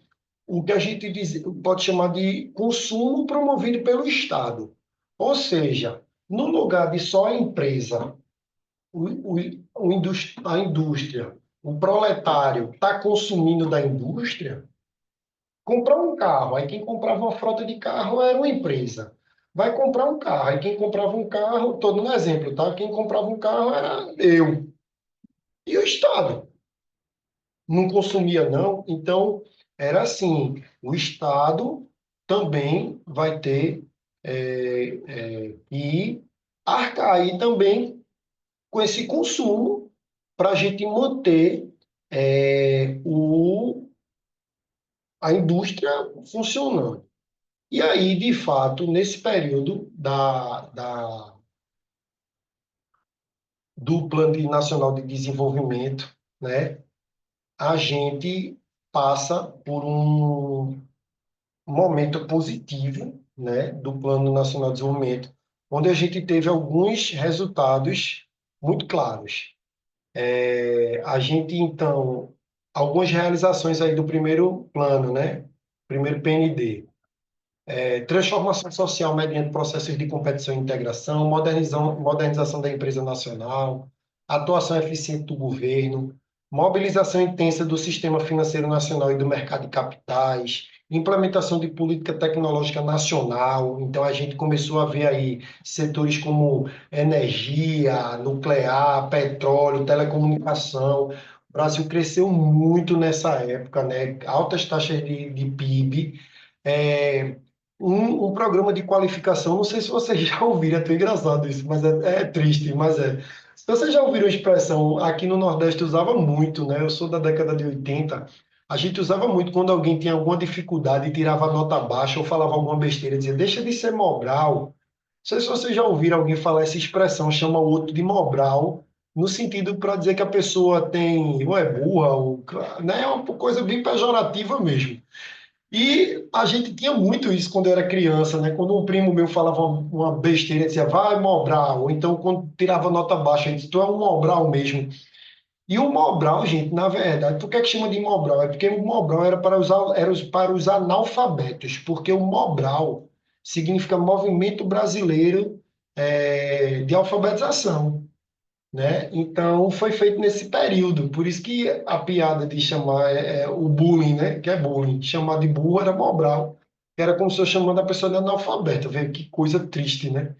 o que a gente pode chamar de consumo promovido pelo Estado. Ou seja, no lugar de só a empresa, a indústria, o proletário está consumindo da indústria, comprar um carro, aí quem comprava uma frota de carro era uma empresa. Vai comprar um carro, aí quem comprava um carro, estou dando um exemplo, tá? Quem comprava um carro era eu. E o Estado não consumia, não. Então, era assim: o Estado também vai ter que arcar aí também com esse consumo para a gente manter a indústria funcionando. E aí, de fato, nesse período do Nacional de Desenvolvimento, né, a gente passa por um momento positivo, né, do Plano Nacional de Desenvolvimento, onde a gente teve alguns resultados muito claros. A gente, então, algumas realizações aí do primeiro plano, né, primeiro PND. Transformação social mediante processos de competição e integração, modernização da empresa nacional, atuação eficiente do governo, mobilização intensa do sistema financeiro nacional e do mercado de capitais, implementação de política tecnológica nacional. Então, a gente começou a ver aí setores como energia, nuclear, petróleo, telecomunicação. O Brasil cresceu muito nessa época, né? Altas taxas de PIB. É, um programa de qualificação, não sei se vocês já ouviram, é tão engraçado isso, mas é triste, mas é. Se vocês já ouviram a expressão, aqui no Nordeste usava muito, né? Eu sou da década de 80, a gente usava muito quando alguém tinha alguma dificuldade e tirava nota baixa ou falava alguma besteira, dizia, deixa de ser Mobral. Não sei se vocês já ouviram alguém falar essa expressão, chama o outro de Mobral, no sentido para dizer que a pessoa tem, ou é burra, ou, né? É uma coisa bem pejorativa mesmo. E a gente tinha muito isso quando eu era criança, né? Quando um primo meu falava uma besteira, ele dizia, vai Mobral. Ou então, quando tirava nota baixa, ele dizia, tu é um Mobral mesmo. E o Mobral, gente, na verdade, por que é que chama de Mobral? É porque o Mobral para os analfabetos, porque o Mobral significa Movimento Brasileiro de Alfabetização, né? Então foi feito nesse período, por isso que a piada de chamar o bullying, né? Que é bullying, chamar de burro era Mobral, que era como se eu chamando a pessoa de analfabeta, vê que coisa triste, né?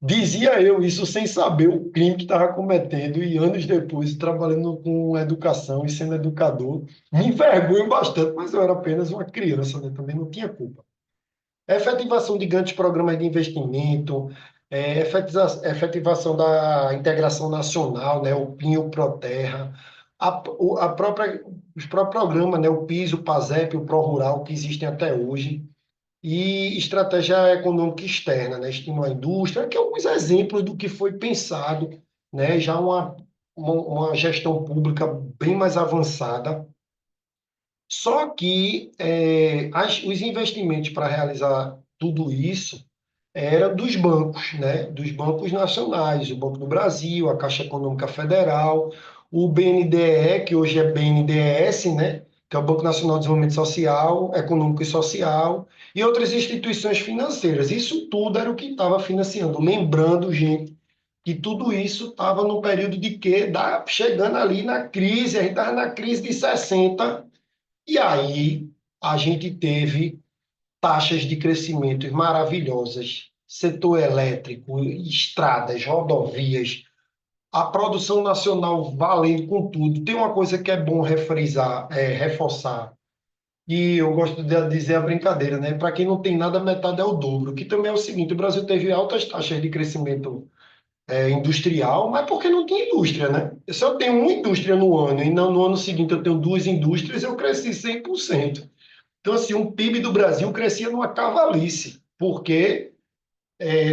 Dizia eu isso sem saber o crime que estava cometendo e anos depois trabalhando com educação e sendo educador, me envergonho bastante, mas eu era apenas uma criança, né? Também não tinha culpa. Efetivação de grandes programas de investimento, efetivação da integração nacional, né, o PIN e o Proterra, a própria, os próprios programas, né, o PIS, o PASEP, o ProRural, que existem até hoje, e estratégia econômica externa, né, estimular a indústria, que é alguns exemplos do que foi pensado, né, já uma gestão pública bem mais avançada. Só que os investimentos para realizar tudo isso era dos bancos, né? Dos bancos nacionais, o Banco do Brasil, a Caixa Econômica Federal, o BNDE, que hoje é BNDES, né? Que é o Banco Nacional de Desenvolvimento Social, Econômico e Social, e outras instituições financeiras. Isso tudo era o que estava financiando. Lembrando, gente, que tudo isso estava no período de quê? Chegando ali na crise, a gente estava na crise de 60, e aí a gente teve taxas de crescimento maravilhosas, setor elétrico, estradas, rodovias, a produção nacional valendo com tudo. Tem uma coisa que é bom refrisar, reforçar, e eu gosto de dizer a brincadeira, né? Para quem não tem nada, metade é o dobro, que também é o seguinte, o Brasil teve altas taxas de crescimento industrial, mas porque não tinha indústria, né? Se eu tenho uma indústria no ano e não, no ano seguinte eu tenho duas indústrias, eu cresci 100%. Então, assim, o PIB do Brasil crescia numa cavalice, porque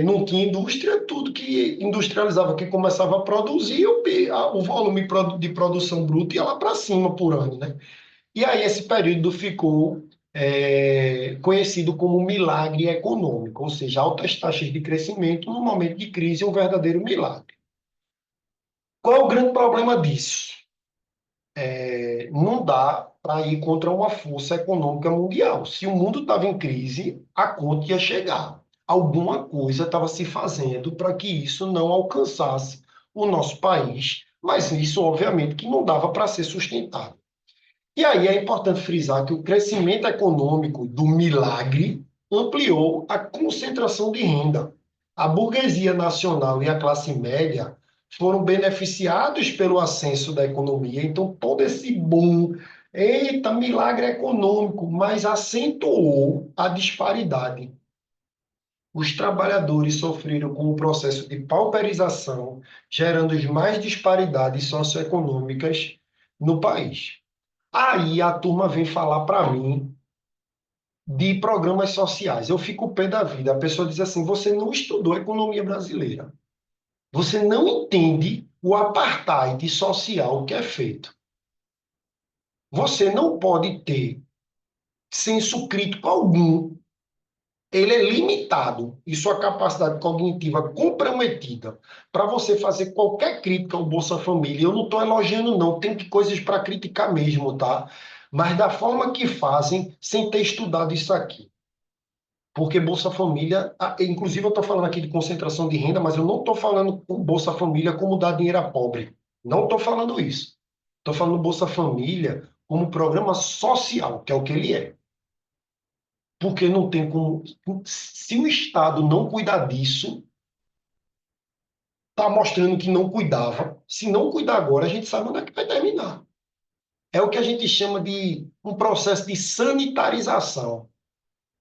não tinha indústria, tudo que industrializava, que começava a produzir, o volume de produção bruta ia lá para cima por ano, né? E aí esse período ficou conhecido como milagre econômico, ou seja, altas taxas de crescimento no momento de crise é um verdadeiro milagre. Qual é o grande problema disso? Não dá para ir contra uma força econômica mundial. Se o mundo estava em crise, a conta ia chegar. Alguma coisa estava se fazendo para que isso não alcançasse o nosso país, mas isso, obviamente, que não dava para ser sustentado. E aí é importante frisar que o crescimento econômico do milagre ampliou a concentração de renda. A burguesia nacional e a classe média foram beneficiados pelo ascenso da economia. Então, todo esse boom, eita, milagre econômico, mas acentuou a disparidade. Os trabalhadores sofreram com o processo de pauperização, gerando mais disparidades socioeconômicas no país. Aí a turma vem falar para mim de programas sociais. Eu fico pé da vida. A pessoa diz assim: você não estudou economia brasileira. Você não entende o apartheid social que é feito. Você não pode ter senso crítico algum. Ele é limitado e sua capacidade cognitiva comprometida para você fazer qualquer crítica ao Bolsa Família. Eu não estou elogiando, não. Tem coisas para criticar mesmo, tá? Mas da forma que fazem, sem ter estudado isso aqui. Porque Bolsa Família, inclusive eu estou falando aqui de concentração de renda, mas eu não estou falando o Bolsa Família como dar dinheiro a pobre. Não estou falando isso. Estou falando Bolsa Família como programa social, que é o que ele é. Porque não tem como. Se o Estado não cuidar disso, está mostrando que não cuidava. Se não cuidar agora, a gente sabe onde é que vai terminar. É o que a gente chama de um processo de sanitarização.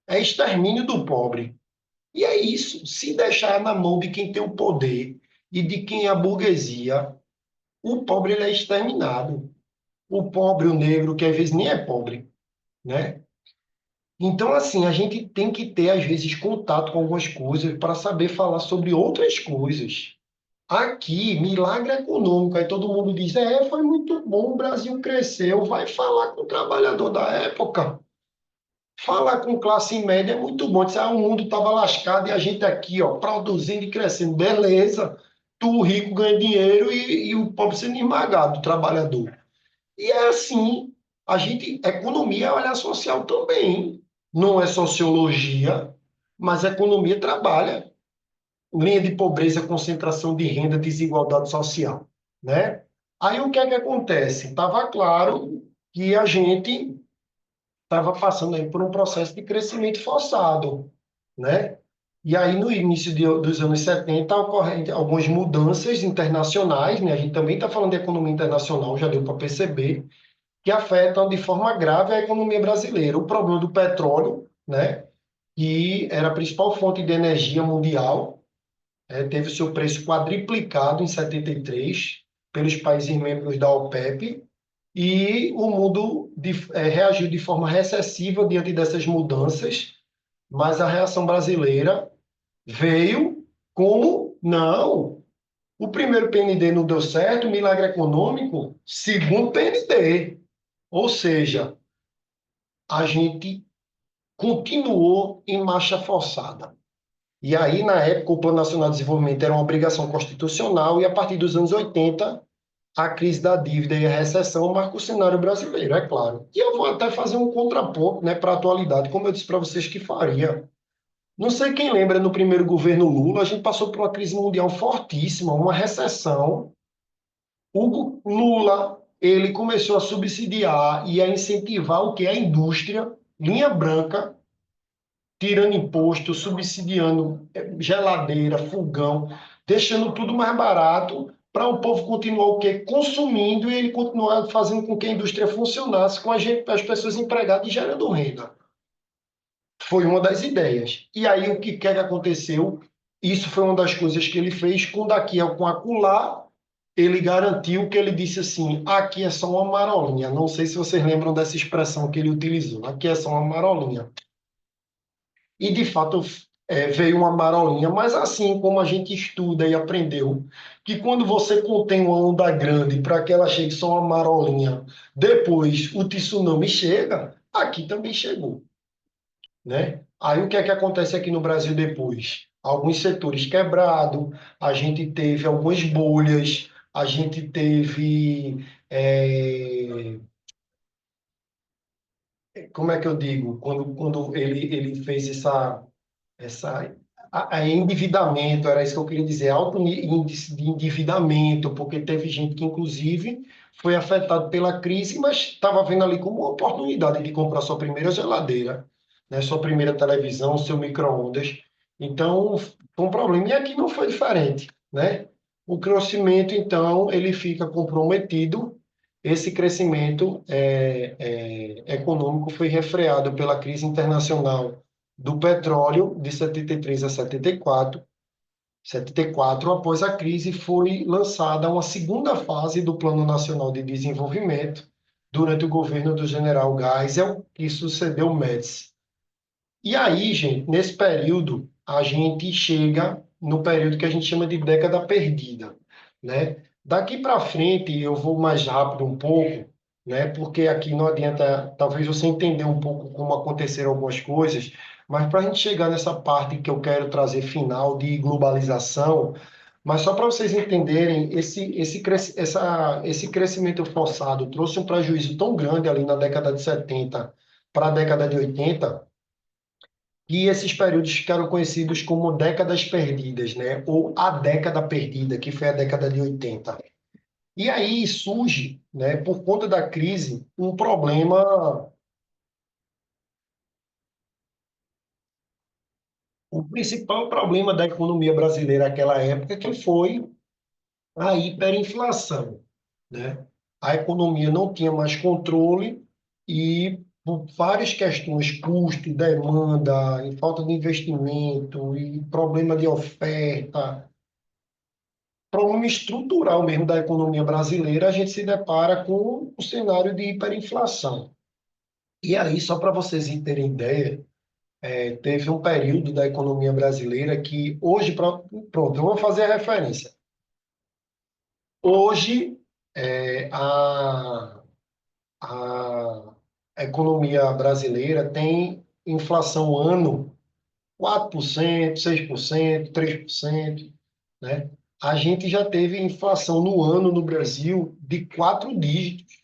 É extermínio do pobre. E é isso. Se deixar na mão de quem tem o poder e de quem é a burguesia, o pobre ele é exterminado. O pobre, o negro, que às vezes nem é pobre, né? Então, assim, a gente tem que ter, às vezes, contato com algumas coisas para saber falar sobre outras coisas. Aqui, milagre econômico, aí todo mundo diz, foi muito bom, o Brasil cresceu. Vai falar com o trabalhador da época. Falar com classe média é muito bom. Diz, o mundo estava lascado e a gente aqui, ó, produzindo e crescendo. Beleza. Tu, o rico, ganha dinheiro e o pobre sendo esmagado, o trabalhador. E é assim, economia é olhar social também. Não é sociologia, mas a economia trabalha. Linha de pobreza, concentração de renda, desigualdade social, né? Aí o que é que acontece? Estava claro que a gente estava passando aí por um processo de crescimento forçado, né? E aí, no início dos anos 70, ocorrem algumas mudanças internacionais, né? A gente também está falando de economia internacional, já deu para perceber, que afetam de forma grave a economia brasileira. O problema do petróleo, né? Que era a principal fonte de energia mundial, teve o seu preço quadriplicado em 73 pelos países membros da OPEP, e o mundo reagiu de forma recessiva diante dessas mudanças, mas a reação brasileira veio como, não, o primeiro PND não deu certo, milagre econômico, segundo PND. Ou seja, a gente continuou em marcha forçada. E aí, na época, o Plano Nacional de Desenvolvimento era uma obrigação constitucional, e a partir dos anos 80, a crise da dívida e a recessão marcam o cenário brasileiro, é claro. E eu vou até fazer um contraponto, né, para a atualidade, como eu disse para vocês que faria. Não sei quem lembra, no primeiro governo Lula, a gente passou por uma crise mundial fortíssima, uma recessão. Lula, ele começou a subsidiar e a incentivar o que? A indústria, linha branca, tirando imposto, subsidiando geladeira, fogão, deixando tudo mais barato para o povo continuar o quê? Consumindo, e ele continuar fazendo com que a indústria funcionasse com as pessoas empregadas e gerando renda. Foi uma das ideias. E aí o que que aconteceu? Isso foi uma das coisas que ele fez com daqui com acolá. Ele garantiu que ele disse assim: aqui é só uma marolinha. Não sei se vocês lembram dessa expressão que ele utilizou. Aqui é só uma marolinha. E, de fato, veio uma marolinha, mas assim como a gente estuda e aprendeu, que quando você contém uma onda grande para que ela chegue só uma marolinha, depois o tsunami chega, aqui também chegou, né? Aí o que é que acontece aqui no Brasil depois? Alguns setores quebrados, a gente teve algumas bolhas, a gente teve, como é que eu digo, quando ele fez essa endividamento, era isso que eu queria dizer, alto índice de endividamento, porque teve gente que, inclusive, foi afetado pela crise, mas estava vendo ali como uma oportunidade de comprar sua primeira geladeira, né, sua primeira televisão, seu micro-ondas. Então, foi um problema. E aqui não foi diferente, né? O crescimento, então, ele fica comprometido. Esse crescimento econômico foi refreado pela crise internacional do petróleo de 73 a 74. 74, após a crise, foi lançada uma segunda fase do Plano Nacional de Desenvolvimento durante o governo do general Geisel, que sucedeu o Médici. E aí, gente, nesse período, a gente chega no período que a gente chama de década perdida, né? Daqui para frente, eu vou mais rápido um pouco, né? Porque aqui não adianta, talvez você entender um pouco como aconteceram algumas coisas, mas para a gente chegar nessa parte que eu quero trazer final de globalização, mas só para vocês entenderem, esse crescimento forçado trouxe um prejuízo tão grande ali na década de 70 para a década de 80, e esses períodos ficaram conhecidos como décadas perdidas, né? Ou a década perdida, que foi a década de 80. E aí surge, né, por conta da crise, um problema. O principal problema da economia brasileira naquela época que foi a hiperinflação, né? A economia não tinha mais controle e por várias questões, custo, demanda, e falta de investimento e problema de oferta, problema estrutural mesmo da economia brasileira, a gente se depara com um cenário de hiperinflação. E aí, só para vocês terem ideia, teve um período da economia brasileira que hoje, pronto, eu vou fazer a referência. Hoje, a economia brasileira tem inflação ano 4%, 6%, 3%, né? A gente já teve inflação no ano no Brasil de 4 dígitos,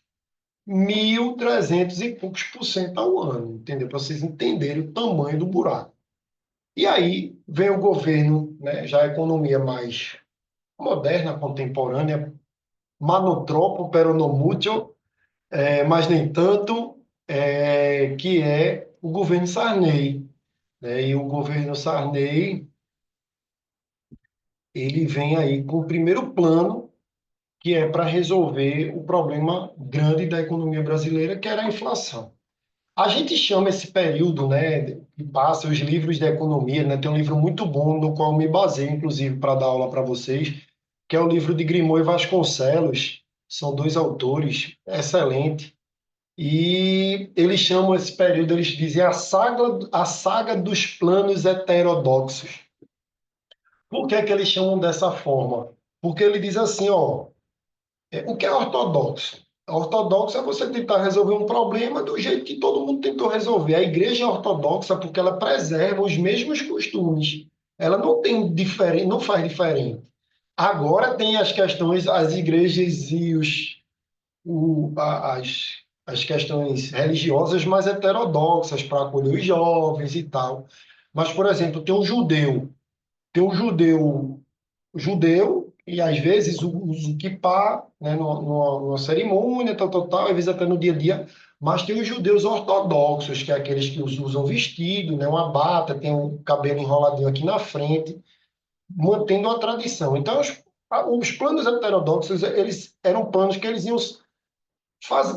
1.300 e poucos por cento ao ano, entendeu? Para vocês entenderem o tamanho do buraco. E aí vem o governo, né, já a economia mais moderna, contemporânea, mano troppo, pero no mucho, mas nem tanto, que é o governo Sarney, né? E o governo Sarney, ele vem aí com o primeiro plano, que é para resolver o problema grande da economia brasileira, que era a inflação. A gente chama esse período, né, que passa os livros de economia, né? Tem um livro muito bom no qual eu me baseio, inclusive, para dar aula para vocês, que é o livro de Grimont e Vasconcelos. São dois autores, excelente. E eles chamam esse período, eles dizem a saga dos planos heterodoxos. Por que é que eles chamam dessa forma? Porque ele diz assim, ó, o que é ortodoxo? Ortodoxo é você tentar resolver um problema do jeito que todo mundo tentou resolver. A igreja é ortodoxa porque ela preserva os mesmos costumes. ela não tem diferente, não faz diferente. Agora tem as questões, as igrejas e as questões religiosas mais heterodoxas para acolher os jovens e tal. Mas, por exemplo, tem um judeu, e às vezes usa o kippá, né, numa cerimônia, tal, às vezes até no dia a dia, mas tem os judeus ortodoxos, que é aqueles que usam vestido, né, uma bata, tem o cabelo enroladinho aqui na frente, mantendo a tradição. Então, os planos heterodoxos, eles eram planos que eles iam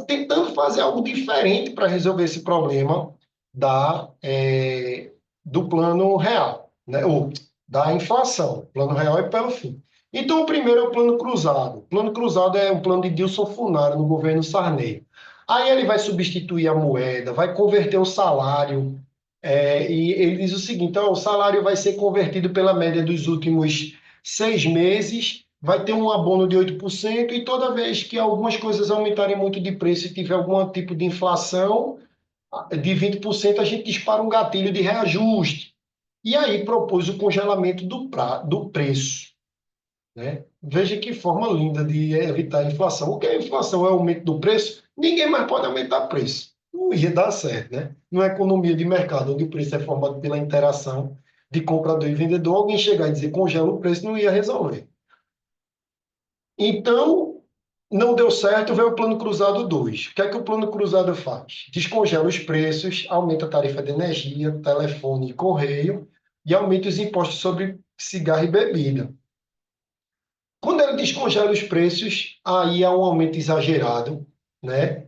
tentando fazer algo diferente para resolver esse problema da, é, do plano real, né? Ou da inflação, plano real e pelo fim. Então, o primeiro é o plano cruzado. O plano cruzado é um plano de Dilson Funaro no governo Sarney. Aí ele vai substituir a moeda, vai converter o salário, e ele diz o seguinte: ó, o salário vai ser convertido pela média dos últimos 6 meses, vai ter um abono de 8%, e toda vez que algumas coisas aumentarem muito de preço e tiver algum tipo de inflação de 20%, a gente dispara um gatilho de reajuste. E aí propôs o congelamento do preço, né? Veja que forma linda de evitar a inflação. O que é a inflação? É o aumento do preço? Ninguém mais pode aumentar o preço. Não ia dar certo, né? Numa economia de mercado, onde o preço é formado pela interação de comprador e vendedor, alguém chegar e dizer congela o preço não ia resolver. Então, não deu certo, veio o Plano Cruzado 2. O que é que o Plano Cruzado faz? Descongela os preços, aumenta a tarifa de energia, telefone e correio, e aumenta os impostos sobre cigarro e bebida. Quando ele descongela os preços, aí há um aumento exagerado, né?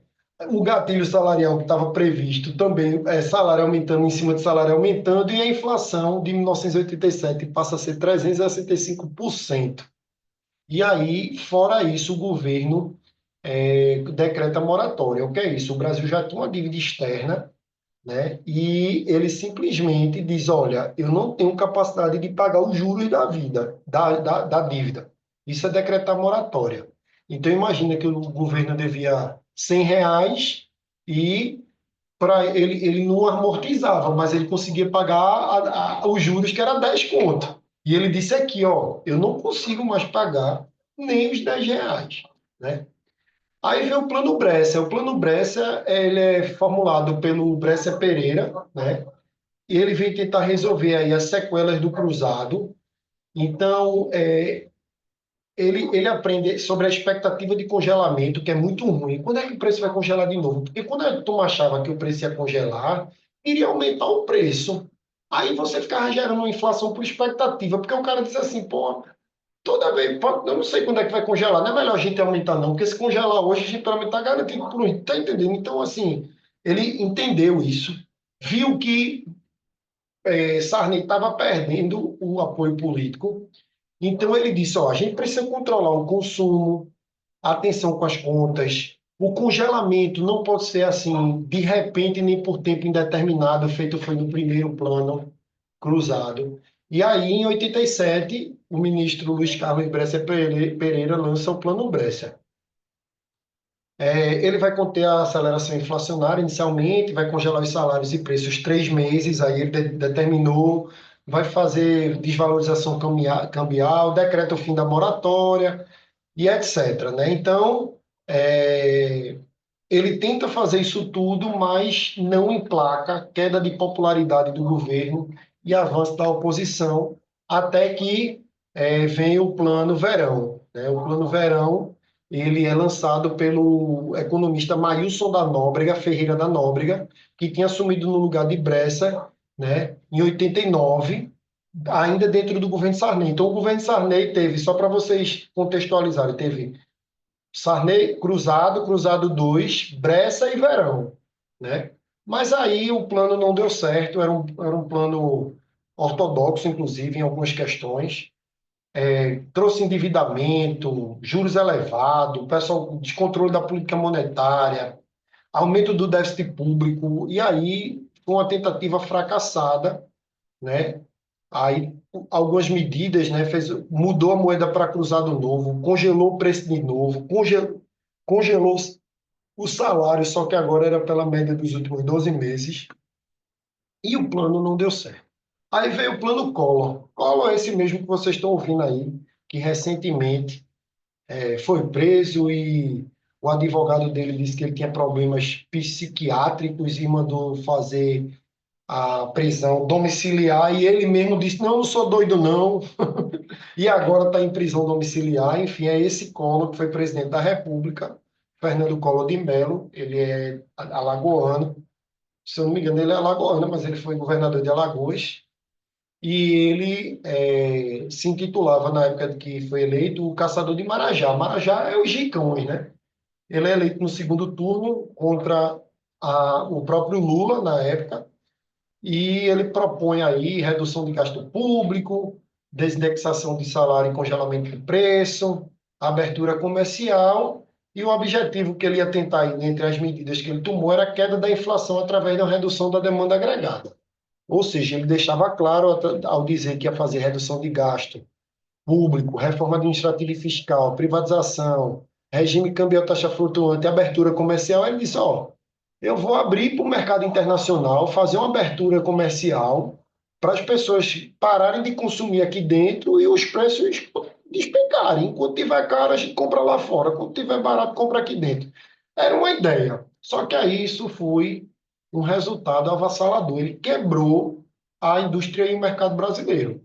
O gatilho salarial que estava previsto também é salário aumentando em cima de salário aumentando, e a inflação de 1987 passa a ser 365%. E aí, fora isso, o governo decreta moratória. O que é isso? O Brasil já tinha uma dívida externa, né? E ele simplesmente diz: olha, eu não tenho capacidade de pagar os juros da vida, da dívida. Isso é decretar moratória. Então, imagina que o governo devia R$ 100 e ele não amortizava, mas ele conseguia pagar os juros que era 10 conto. E ele disse aqui, ó, eu não consigo mais pagar nem os R$ 10, né? Aí vem o Plano Bresser. O Plano Bresser, ele é formulado pelo Bresser Pereira, né? E ele vem tentar resolver aí as sequelas do cruzado. Então, ele aprende sobre a expectativa de congelamento, que é muito ruim. Quando é que o preço vai congelar de novo? Porque quando a turma achava que o preço ia congelar, iria aumentar o preço. Aí você ficava gerando uma inflação por expectativa, porque o cara diz assim, pô, toda vez, pô, eu não sei quando é que vai congelar, não é melhor a gente aumentar não, porque se congelar hoje, a gente pelo menos está garantido por um, tá entendendo? Então, assim, ele entendeu isso, viu que Sarney estava perdendo o apoio político, então ele disse, ó, a gente precisa controlar o consumo, atenção com as contas. O congelamento não pode ser assim, de repente, nem por tempo indeterminado, feito foi no primeiro plano cruzado. E aí, em 87, o ministro Luiz Carlos Bresser Pereira lança o Plano Bresser. Ele vai conter a aceleração inflacionária inicialmente, vai congelar os salários e preços 3 meses, aí ele determinou, vai fazer desvalorização cambial, decreta o fim da moratória, e etc., né? Então, ele tenta fazer isso tudo, mas não emplaca queda de popularidade do governo e avanço da oposição, até que vem o Plano Verão, né? O Plano Verão, ele é lançado pelo economista Maílson da Nóbrega, Ferreira da Nóbrega, que tinha assumido no lugar de Bresser, né, em 89, ainda dentro do governo Sarney. Então, o governo Sarney teve, só para vocês contextualizarem, teve Sarney, Cruzado, Cruzado 2, Bressa e Verão, né? Mas aí o plano não deu certo, era um plano ortodoxo, inclusive, em algumas questões. Trouxe endividamento, juros elevados, pessoal, descontrole da política monetária, aumento do déficit público, e aí foi uma tentativa fracassada, né? Aí algumas medidas, né? Mudou a moeda para cruzado novo, congelou o preço de novo, congelou o salário, só que agora era pela média dos últimos 12 meses, e o plano não deu certo. Aí veio o plano Collor. Collor é esse mesmo que vocês estão ouvindo aí, que recentemente foi preso e o advogado dele disse que ele tinha problemas psiquiátricos e mandou fazer a prisão domiciliar e ele mesmo disse, não, não sou doido não, e agora está em prisão domiciliar. Enfim, é esse Collor que foi presidente da República, Fernando Collor de Mello, ele é alagoano, se eu não me engano ele é alagoano, mas ele foi governador de Alagoas, e ele se intitulava, na época de que foi eleito, o caçador de Marajá. Marajá é os Gicões, né? Ele é eleito no segundo turno contra o próprio Lula, na época, e ele propõe aí redução de gasto público, desindexação de salário e congelamento de preço, abertura comercial, e o objetivo que ele ia tentar, aí, entre as medidas que ele tomou, era a queda da inflação através da redução da demanda agregada. Ou seja, ele deixava claro ao dizer que ia fazer redução de gasto público, reforma administrativa e fiscal, privatização, regime cambial taxa flutuante, abertura comercial, ele disse, ó, eu vou abrir para o mercado internacional, fazer uma abertura comercial para as pessoas pararem de consumir aqui dentro e os preços despencarem. Enquanto tiver caro, a gente compra lá fora. Quando tiver barato, compra aqui dentro. Era uma ideia. Só que aí isso foi um resultado avassalador. Ele quebrou a indústria e o mercado brasileiro.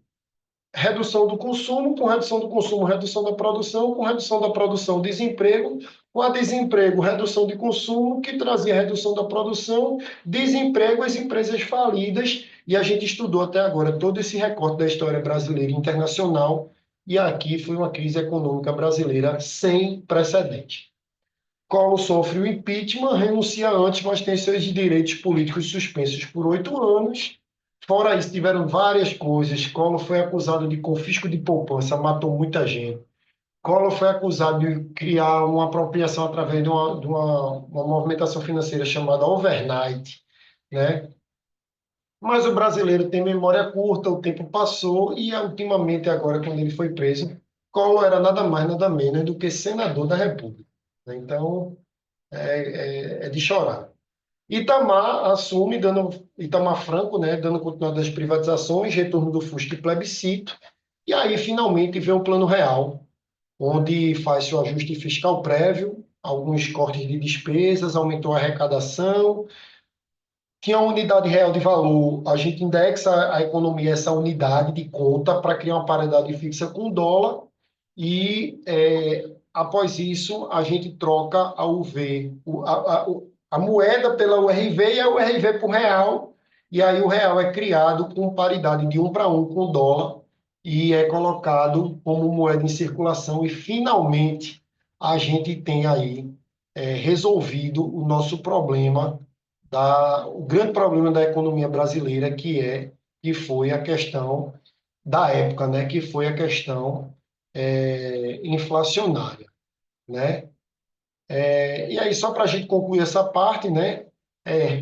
Redução do consumo, com redução do consumo, redução da produção, com redução da produção, desemprego, com a desemprego, redução de consumo, que trazia redução da produção, desemprego, as empresas falidas, e a gente estudou até agora todo esse recorte da história brasileira e internacional, e aqui foi uma crise econômica brasileira sem precedente. Collor sofre o impeachment, renuncia antes, mas tem seus direitos políticos suspensos por 8 anos. Fora isso, tiveram várias coisas. Collor foi acusado de confisco de poupança, matou muita gente. Collor foi acusado de criar uma apropriação através de uma movimentação financeira chamada overnight, né? Mas o brasileiro tem memória curta, o tempo passou e, ultimamente, agora, quando ele foi preso, Collor era nada mais, nada menos do que senador da República, né? Então, é de chorar. Itamar assume, Itamar Franco, né, dando continuidade às privatizações, retorno do Fusca e plebiscito, e aí finalmente vem o Plano Real, onde faz seu ajuste fiscal prévio, alguns cortes de despesas, aumentou a arrecadação, tinha uma unidade real de valor, a gente indexa a economia essa unidade de conta para criar uma paridade fixa com o dólar, e após isso a gente troca a UV, a moeda pela URV e a URV por real, e aí o real é criado com paridade de 1 para 1 com o dólar e é colocado como moeda em circulação, e finalmente a gente tem aí resolvido o nosso problema, o grande problema da economia brasileira, que foi a questão da época, né, que foi a questão inflacionária, né? E aí, só para a gente concluir essa parte, né?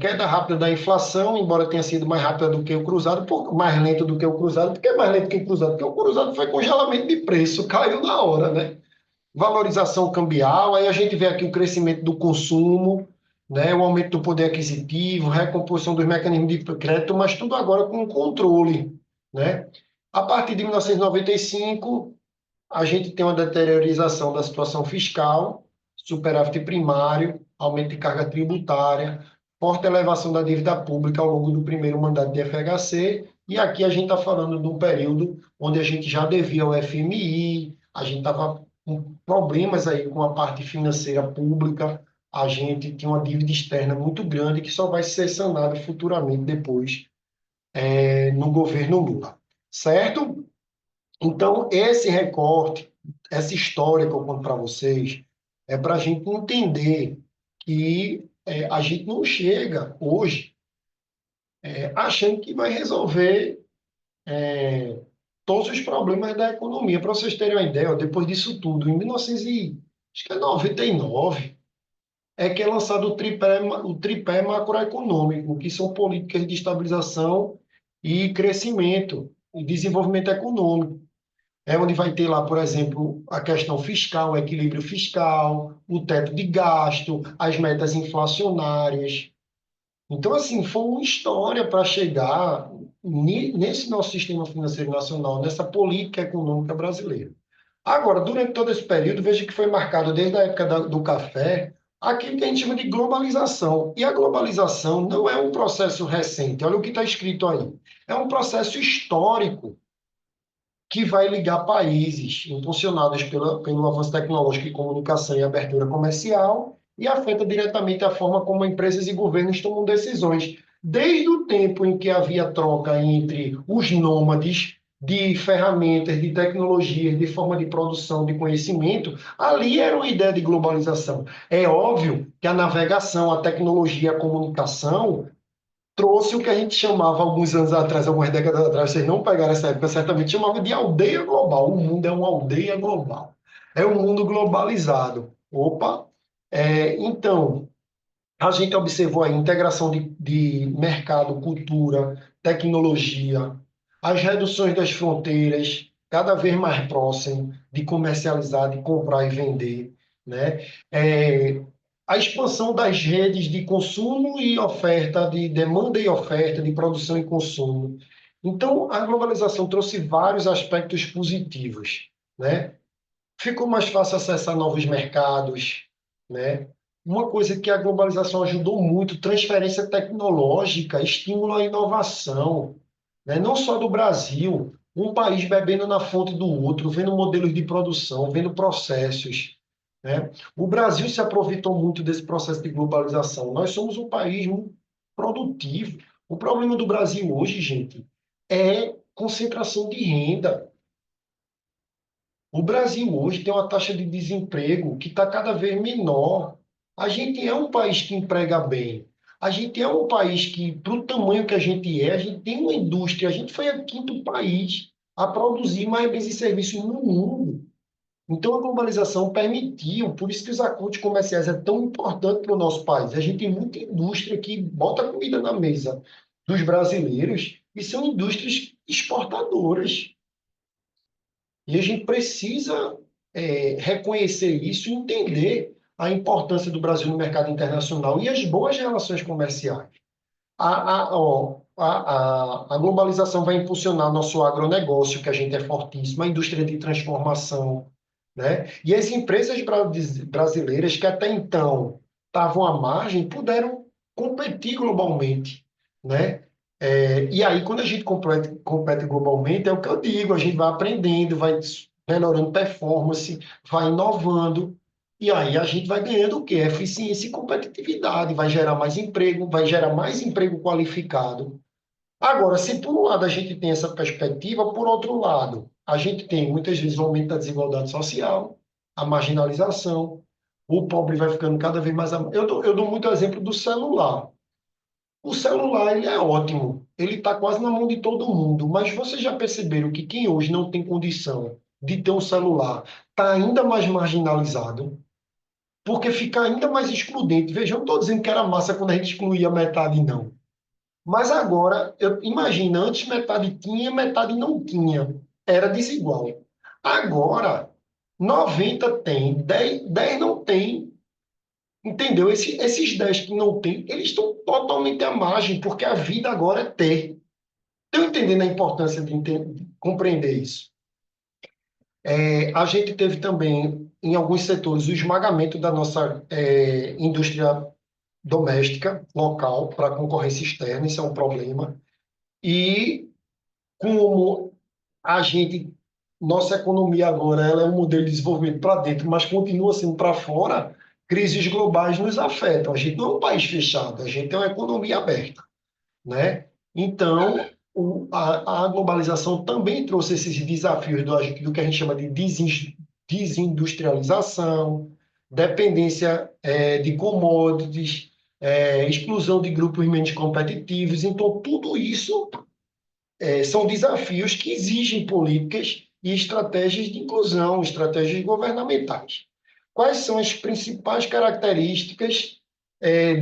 Queda rápida da inflação, embora tenha sido mais rápida do que o cruzado, mais lenta do que o cruzado. Por que mais lento que o cruzado? Porque o cruzado foi congelamento de preço, caiu na hora, né? Valorização cambial, aí a gente vê aqui o crescimento do consumo, né? O aumento do poder aquisitivo, recomposição dos mecanismos de crédito, mas tudo agora com controle, né? A partir de 1995, a gente tem uma deteriorização da situação fiscal, superávit primário, aumento de carga tributária, forte elevação da dívida pública ao longo do primeiro mandato de FHC, e aqui a gente está falando de um período onde a gente já devia ao FMI, a gente estava com problemas aí com a parte financeira pública, a gente tinha uma dívida externa muito grande que só vai ser sanada futuramente depois no governo Lula, certo? Então, esse recorte, essa história que eu conto para vocês, é para a gente entender que a gente não chega hoje achando que vai resolver todos os problemas da economia. Para vocês terem uma ideia, ó, depois disso tudo, em 1999, é que é lançado o tripé macroeconômico, que são políticas de estabilização e crescimento e desenvolvimento econômico. É onde vai ter lá, por exemplo, a questão fiscal, o equilíbrio fiscal, o teto de gasto, as metas inflacionárias. Então, assim, foi uma história para chegar. nesse nosso sistema financeiro nacional, nessa política econômica brasileira. Agora, durante todo esse período, veja que foi marcado desde a época do café, aquilo que a gente chama de globalização. E a globalização não é um processo recente, olha o que está escrito aí. É um processo histórico que vai ligar países impulsionados pelo avanço tecnológico e comunicação e abertura comercial e afeta diretamente a forma como empresas e governos tomam decisões. Desde o tempo em que havia troca entre os nômades de ferramentas, de tecnologias, de forma de produção de conhecimento, ali era uma ideia de globalização. É óbvio que a navegação, a tecnologia, a comunicação trouxe o que a gente chamava alguns anos atrás, algumas décadas atrás, vocês não pegaram essa época, certamente chamava de aldeia global. O mundo é uma aldeia global. É um mundo globalizado. Opa! Então, a gente observou a integração de mercado, cultura, tecnologia, as reduções das fronteiras, cada vez mais próximo de comercializar, de comprar e vender, né? A expansão das redes de consumo e oferta, de demanda e oferta, de produção e consumo. Então, a globalização trouxe vários aspectos positivos, né? Ficou mais fácil acessar novos mercados, né? Uma coisa que a globalização ajudou muito, transferência tecnológica, estímulo à inovação, né? Não só do Brasil, um país bebendo na fonte do outro, vendo modelos de produção, vendo processos, né? O Brasil se aproveitou muito desse processo de globalização. Nós somos um país muito produtivo. O problema do Brasil hoje, gente, é concentração de renda. O Brasil hoje tem uma taxa de desemprego que está cada vez menor. A gente é um país que emprega bem. A gente é um país que, para o tamanho que a gente tem uma indústria. A gente foi o quinto país a produzir mais bens e serviços no mundo. Então, a globalização permitiu, por isso que os acordos comerciais é tão importante para o nosso país. A gente tem muita indústria que bota comida na mesa dos brasileiros e são indústrias exportadoras. E a gente precisa reconhecer isso e entender a importância do Brasil no mercado internacional e as boas relações comerciais. A globalização vai impulsionar nosso agronegócio, que a gente é fortíssimo, a indústria de transformação, né? E as empresas brasileiras que até então estavam à margem puderam competir globalmente, né? E aí, quando a gente compete globalmente, é o que eu digo, a gente vai aprendendo, vai melhorando performance, vai inovando, e aí a gente vai ganhando o quê? Eficiência e competitividade, vai gerar mais emprego qualificado. Agora, se por um lado a gente tem essa perspectiva, por outro lado, a gente tem muitas vezes o aumento da desigualdade social, a marginalização, o pobre vai ficando cada vez mais. Eu dou muito exemplo do celular. O celular ele é ótimo, ele está quase na mão de todo mundo, mas vocês já perceberam que quem hoje não tem condição de ter um celular está ainda mais marginalizado? Porque fica ainda mais excludente. Veja, eu não estou dizendo que era massa quando a gente excluía metade, não. Mas agora, imagina, antes metade tinha, metade não tinha. Era desigual. Agora, 90 tem, 10 não tem. Entendeu? Esses 10 que não tem, eles estão totalmente à margem, porque a vida agora é ter. Estão entendendo a importância de compreender isso? A gente teve também, em alguns setores, o esmagamento da nossa indústria doméstica, local, para a concorrência externa, isso é um problema. E como a gente, nossa economia agora, ela é um modelo de desenvolvimento para dentro, mas continua sendo para fora, crises globais nos afetam. A gente não é um país fechado, a gente é uma economia aberta, né? Então, a globalização também trouxe esses desafios do que a gente chama de desindustrialização, dependência de commodities, exclusão de grupos menos competitivos. Então, tudo isso são desafios que exigem políticas e estratégias de inclusão, estratégias governamentais. Quais são as principais características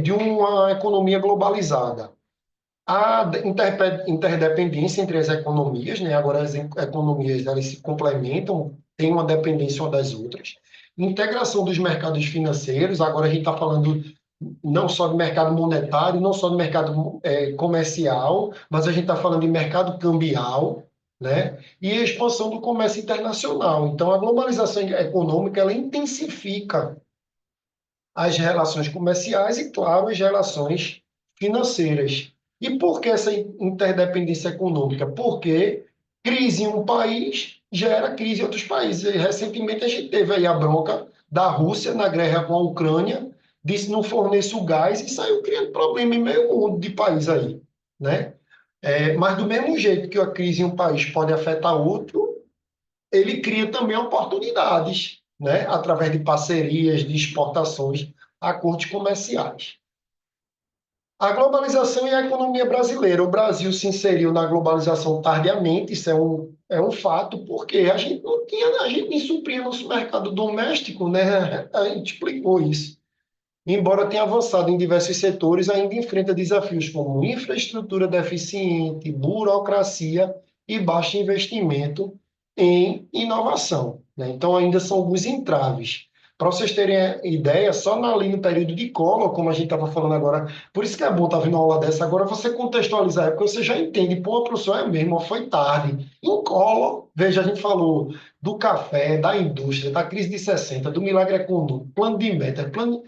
de uma economia globalizada? A interdependência entre as economias, né? Agora as economias elas se complementam, têm uma dependência uma das outras. Integração dos mercados financeiros, agora a gente está falando não só de mercado monetário, não só de mercado comercial, mas a gente está falando de mercado cambial, né? E a expansão do comércio internacional. Então, a globalização econômica ela intensifica as relações comerciais e, claro, as relações financeiras. E por que essa interdependência econômica? Porque crise em um país gera crise em outros países. E, recentemente a gente teve aí a bronca da Rússia na guerra com a Ucrânia, disse não forneço gás e saiu criando problema em meio mundo de país aí, né? Mas do mesmo jeito que a crise em um país pode afetar outro, ele cria também oportunidades, né, através de parcerias, de exportações, acordos comerciais. A globalização e a economia brasileira. O Brasil se inseriu na globalização tardiamente, isso é um fato, porque a gente não tinha, a gente nem supria nosso mercado doméstico, né? A gente explicou isso. Embora tenha avançado em diversos setores, ainda enfrenta desafios como infraestrutura deficiente, burocracia e baixo investimento em inovação, né? Então, ainda são alguns entraves. Para vocês terem ideia, só ali no período de Collor, como a gente estava falando agora, por isso que é bom estar vendo uma aula dessa agora, você contextualizar, porque você já entende, pô, professor, é mesmo, foi tarde. Em Collor, veja, a gente falou do café, da indústria, da crise de 60, do milagre econômico, plano de meta, plano.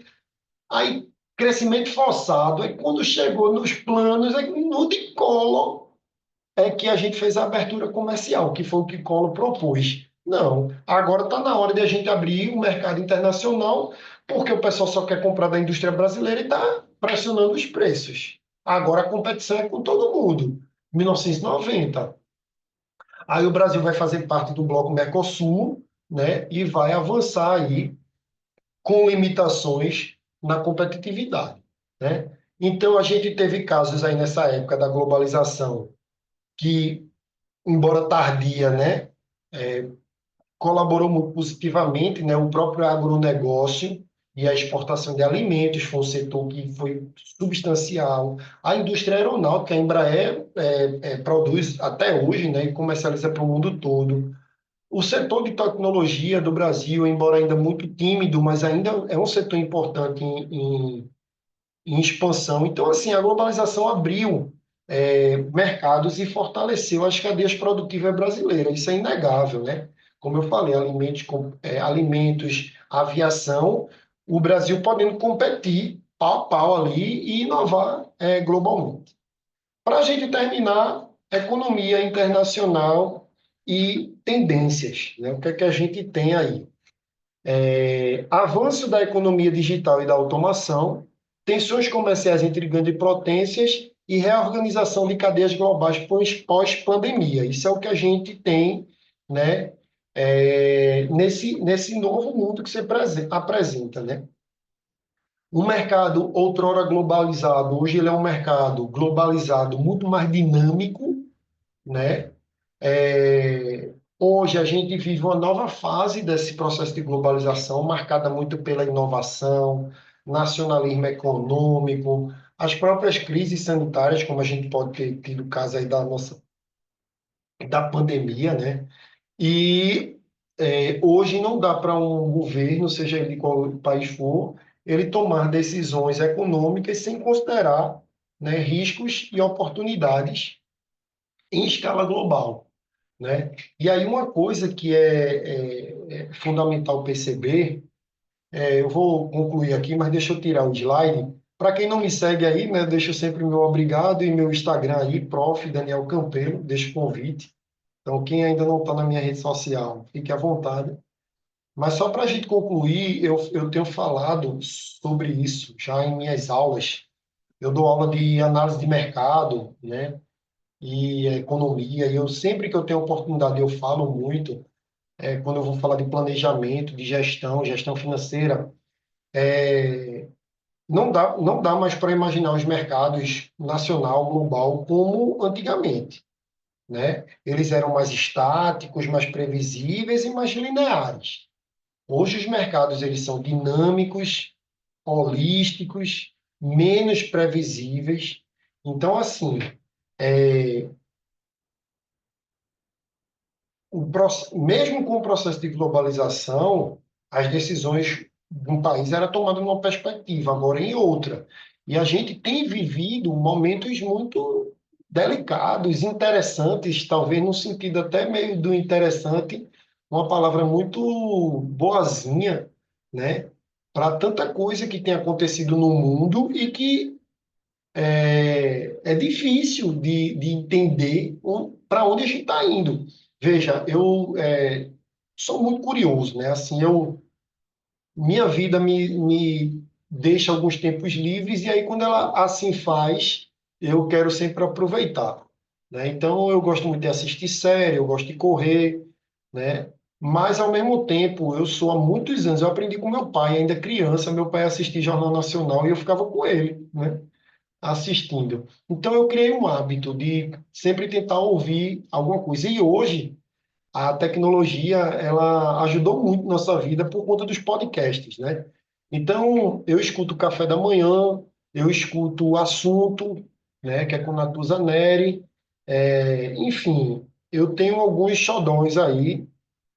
Aí, crescimento forçado. Aí, quando chegou nos planos, aí, no de Collor, é que a gente fez a abertura comercial, que foi o que Collor propôs. Não, agora está na hora de a gente abrir o mercado internacional, porque o pessoal só quer comprar da indústria brasileira e está pressionando os preços. Agora a competição é com todo mundo. 1990. Aí o Brasil vai fazer parte do bloco Mercosul, né, e vai avançar aí com limitações na competitividade, né? Então, a gente teve casos aí nessa época da globalização que, embora tardia, né, colaborou muito positivamente, né? O próprio agronegócio e a exportação de alimentos foi um setor que foi substancial. A indústria aeronáutica, a Embraer produz até hoje, né, e comercializa para o mundo todo. O setor de tecnologia do Brasil, embora ainda muito tímido, mas ainda é um setor importante em expansão. Então, assim, a globalização abriu mercados e fortaleceu as cadeias produtivas brasileiras. Isso é inegável, né? Como eu falei, alimentos, aviação, o Brasil podendo competir pau a pau ali e inovar globalmente. Para a gente terminar, economia internacional e tendências, né? O que é que a gente tem aí? Avanço da economia digital e da automação, tensões comerciais entre grandes potências e reorganização de cadeias globais pós-pandemia. Isso é o que a gente tem, né, nesse novo mundo que se apresenta, né? O mercado outrora globalizado, hoje ele é um mercado globalizado muito mais dinâmico, né? Hoje a gente vive uma nova fase desse processo de globalização, marcada muito pela inovação, nacionalismo econômico, as próprias crises sanitárias, como a gente pode ter tido o caso aí da pandemia, né? E hoje não dá para um governo, seja ele de qual país for, ele tomar decisões econômicas sem considerar, né, riscos e oportunidades em escala global, né? E aí uma coisa que é fundamental perceber, eu vou concluir aqui, mas deixa eu tirar o slide. Para quem não me segue aí, né, deixo sempre meu obrigado e meu Instagram aí, Prof. Daniel Campelo, deixo o convite. Então, quem ainda não está na minha rede social, fique à vontade. Mas só para a gente concluir, eu tenho falado sobre isso já em minhas aulas. Eu dou aula de análise de mercado, né? E economia, e eu sempre que eu tenho oportunidade, eu falo muito, quando eu vou falar de planejamento, de gestão financeira, não dá mais para imaginar os mercados nacional, global, como antigamente, né? Eles eram mais estáticos, mais previsíveis e mais lineares. Hoje os mercados eles são dinâmicos, holísticos, menos previsíveis. Então, assim, é, mesmo com o processo de globalização, as decisões um país era tomada numa perspectiva, agora em outra. E a gente tem vivido momentos muito delicados, interessantes, talvez no sentido até meio do interessante, uma palavra muito boazinha, né? Para tanta coisa que tem acontecido no mundo e que é difícil de entender para onde a gente está indo. Veja, eu sou muito curioso, né? Assim, minha vida me deixa alguns tempos livres e aí quando ela assim faz, eu quero sempre aproveitar, né? Então eu gosto muito de assistir série, eu gosto de correr, né? Mas ao mesmo tempo, eu sou há muitos anos, eu aprendi com meu pai, ainda criança, meu pai assistia Jornal Nacional e eu ficava com ele, né? Assistindo. Então eu criei um hábito de sempre tentar ouvir alguma coisa. E hoje a tecnologia ela ajudou muito nossa vida por conta dos podcasts, né? Então, eu escuto o Café da Manhã, eu escuto o Assunto, né, que é com Natuza Neri, enfim, eu tenho alguns xodões aí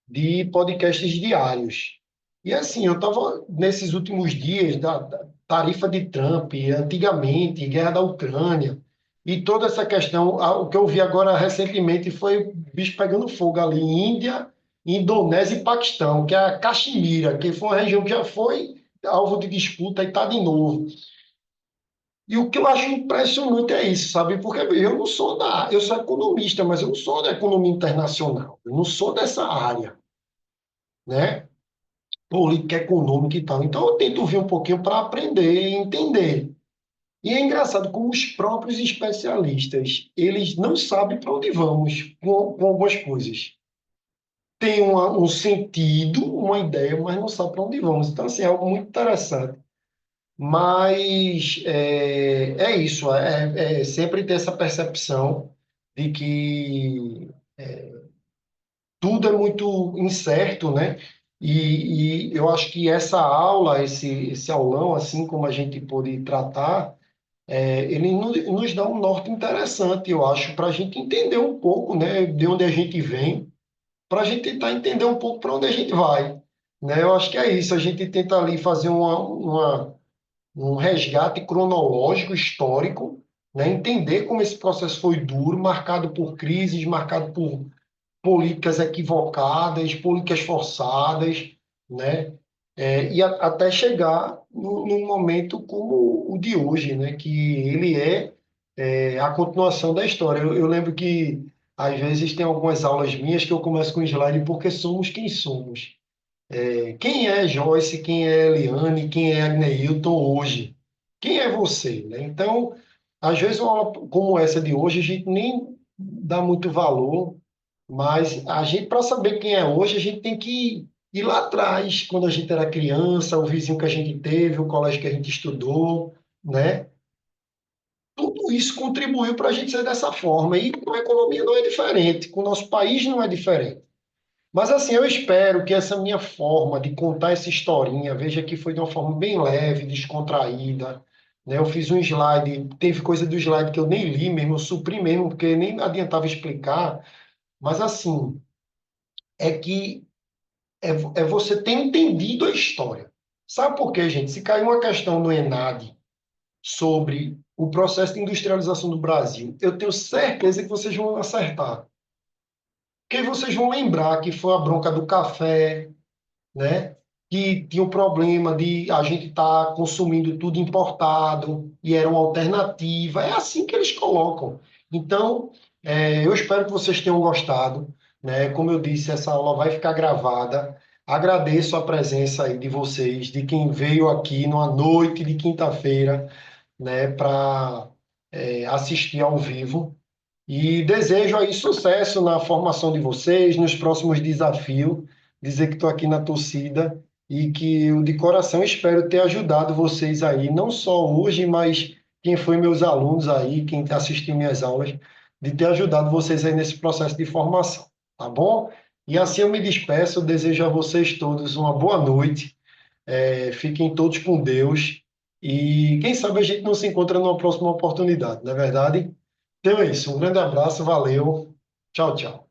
de podcasts diários. E assim, eu estava nesses últimos dias da tarifa de Trump, antigamente, guerra da Ucrânia, e toda essa questão, o que eu vi agora recentemente foi o bicho pegando fogo ali, Índia, Indonésia e Paquistão, que é a Caxemira, que foi uma região que já foi alvo de disputa e está de novo. E o que eu acho impressionante é isso, sabe? Porque eu não sou eu sou economista, mas eu não sou da economia internacional, eu não sou dessa área, né? Política econômica e tal. Então, eu tento ver um pouquinho para aprender e entender. E é engraçado como os próprios especialistas, eles não sabem para onde vamos com algumas coisas. Tem um sentido, uma ideia, mas não sabe para onde vamos. Então, assim, é algo muito interessante. Mas é isso, é sempre ter essa percepção de que tudo é muito incerto, né? E eu acho que essa aula, esse aulão, assim como a gente pôde tratar, ele nos dá um norte interessante, eu acho, para a gente entender um pouco, né, de onde a gente vem, para a gente tentar entender um pouco para onde a gente vai, né? Eu acho que é isso, a gente tenta ali fazer um resgate cronológico, histórico, né? Entender como esse processo foi duro, marcado por crises, marcado por políticas equivocadas, políticas forçadas, né? Até chegar num momento como o de hoje, né? Que ele a continuação da história. Eu lembro que às vezes tem algumas aulas minhas que eu começo com slide porque somos quem somos. Quem é Joyce, quem é Eliane, quem é Agneilton hoje? Quem é você, né? Então, às vezes uma aula como essa de hoje a gente nem dá muito valor, mas a gente, para saber quem é hoje, a gente tem que ir lá atrás, quando a gente era criança, o vizinho que a gente teve, o colégio que a gente estudou, né? Tudo isso contribuiu para a gente ser dessa forma. E com a economia não é diferente, com o nosso país não é diferente. Mas assim, eu espero que essa minha forma de contar essa historinha, veja que foi de uma forma bem leve, descontraída, né? Eu fiz um slide, teve coisa do slide que eu nem li mesmo, eu supri mesmo, porque nem adiantava explicar, mas assim, é que é você ter entendido a história. Sabe por quê, gente? Se cair uma questão no ENAD sobre o processo de industrialização do Brasil, eu tenho certeza que vocês vão acertar. Porque vocês vão lembrar que foi a bronca do café, né? Que tinha o problema de a gente estar consumindo tudo importado e era uma alternativa. É assim que eles colocam. Então, eu espero que vocês tenham gostado, né? Como eu disse, essa aula vai ficar gravada. Agradeço a presença aí de vocês, de quem veio aqui numa noite de quinta-feira, né, para assistir ao vivo. E desejo aí sucesso na formação de vocês, nos próximos desafios. Dizer que estou aqui na torcida e que eu de coração espero ter ajudado vocês aí, não só hoje, mas quem foi meus alunos aí, quem assistiu minhas aulas, de ter ajudado vocês aí nesse processo de formação, tá bom? E assim eu me despeço, eu desejo a vocês todos uma boa noite, fiquem todos com Deus e quem sabe a gente não se encontra numa próxima oportunidade, não é verdade? Então é isso. Um grande abraço, valeu. Tchau, tchau.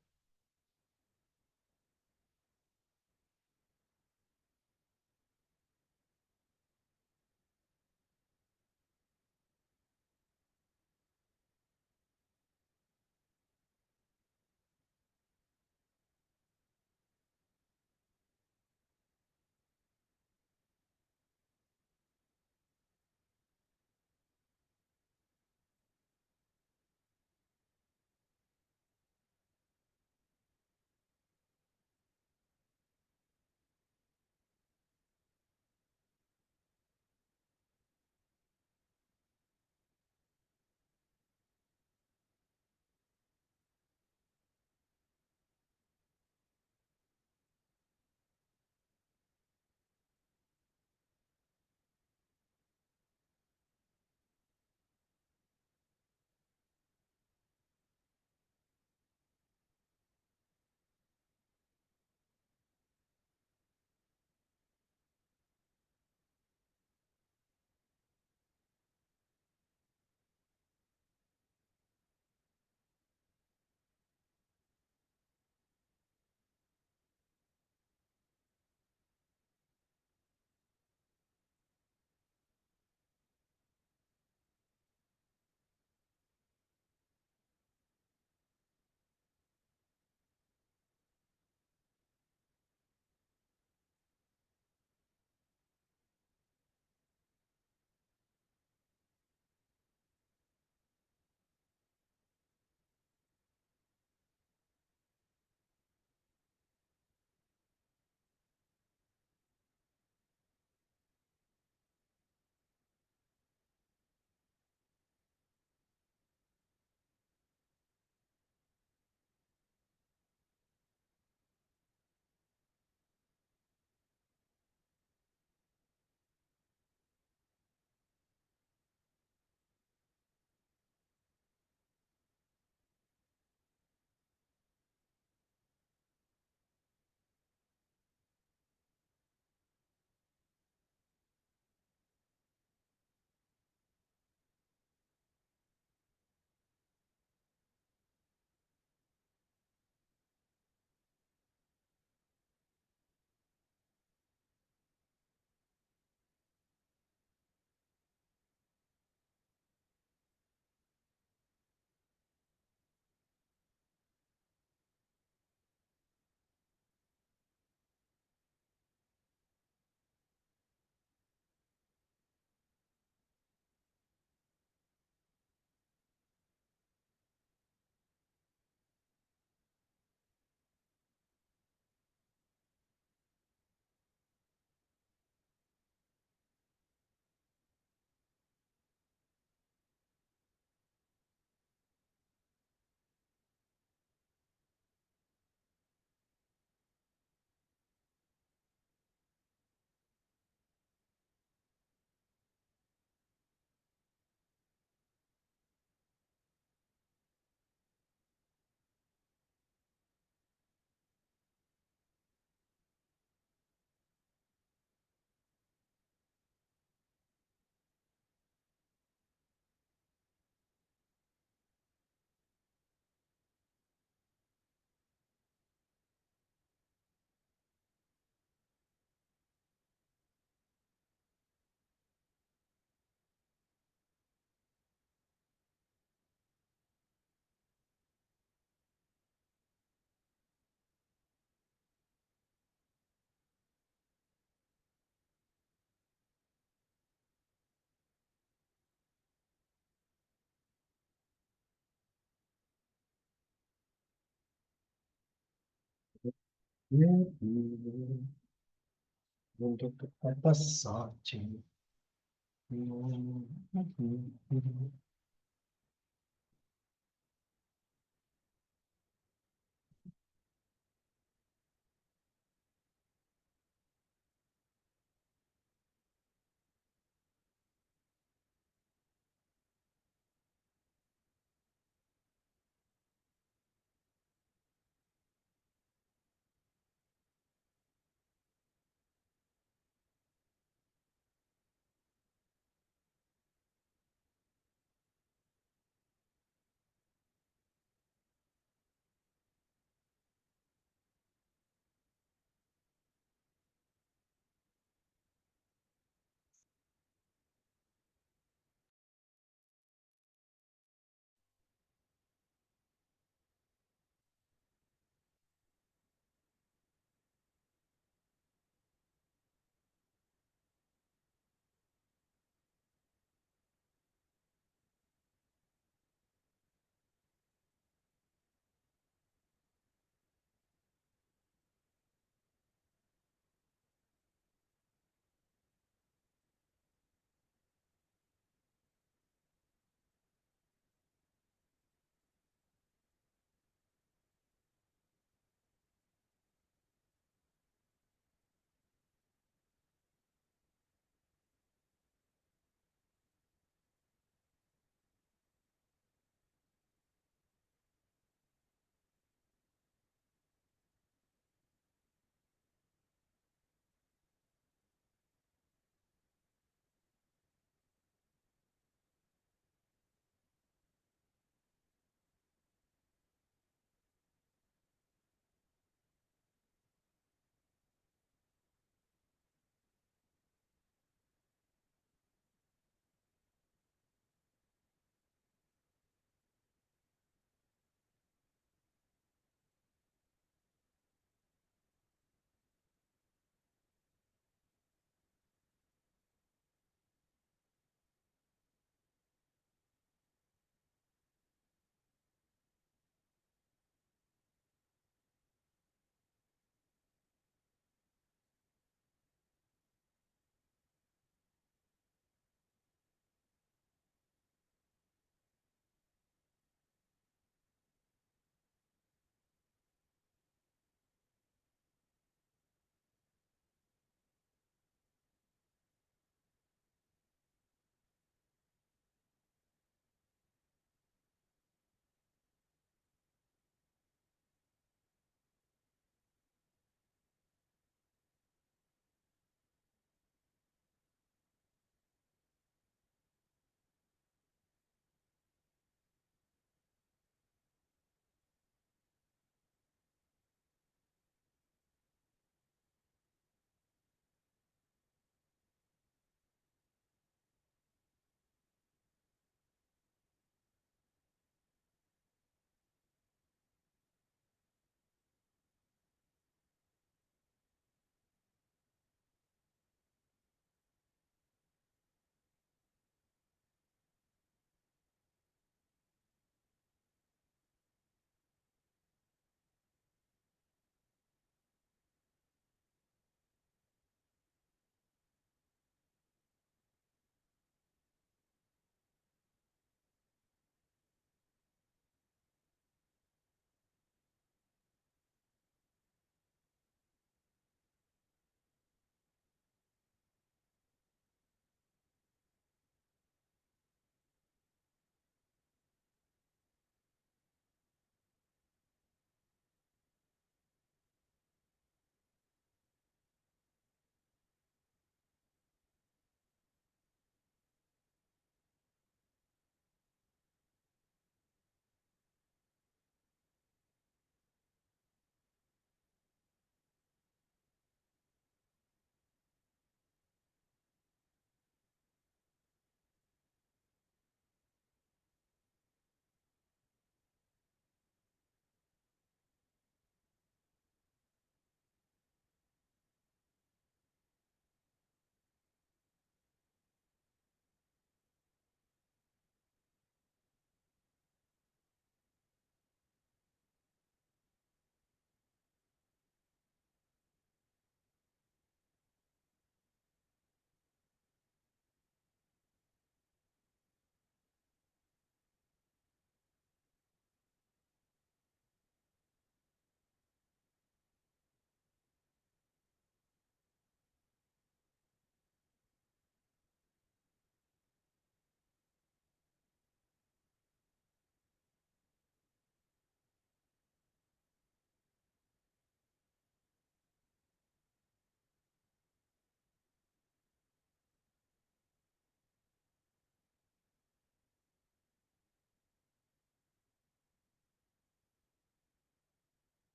Mundo que vai passar, tio.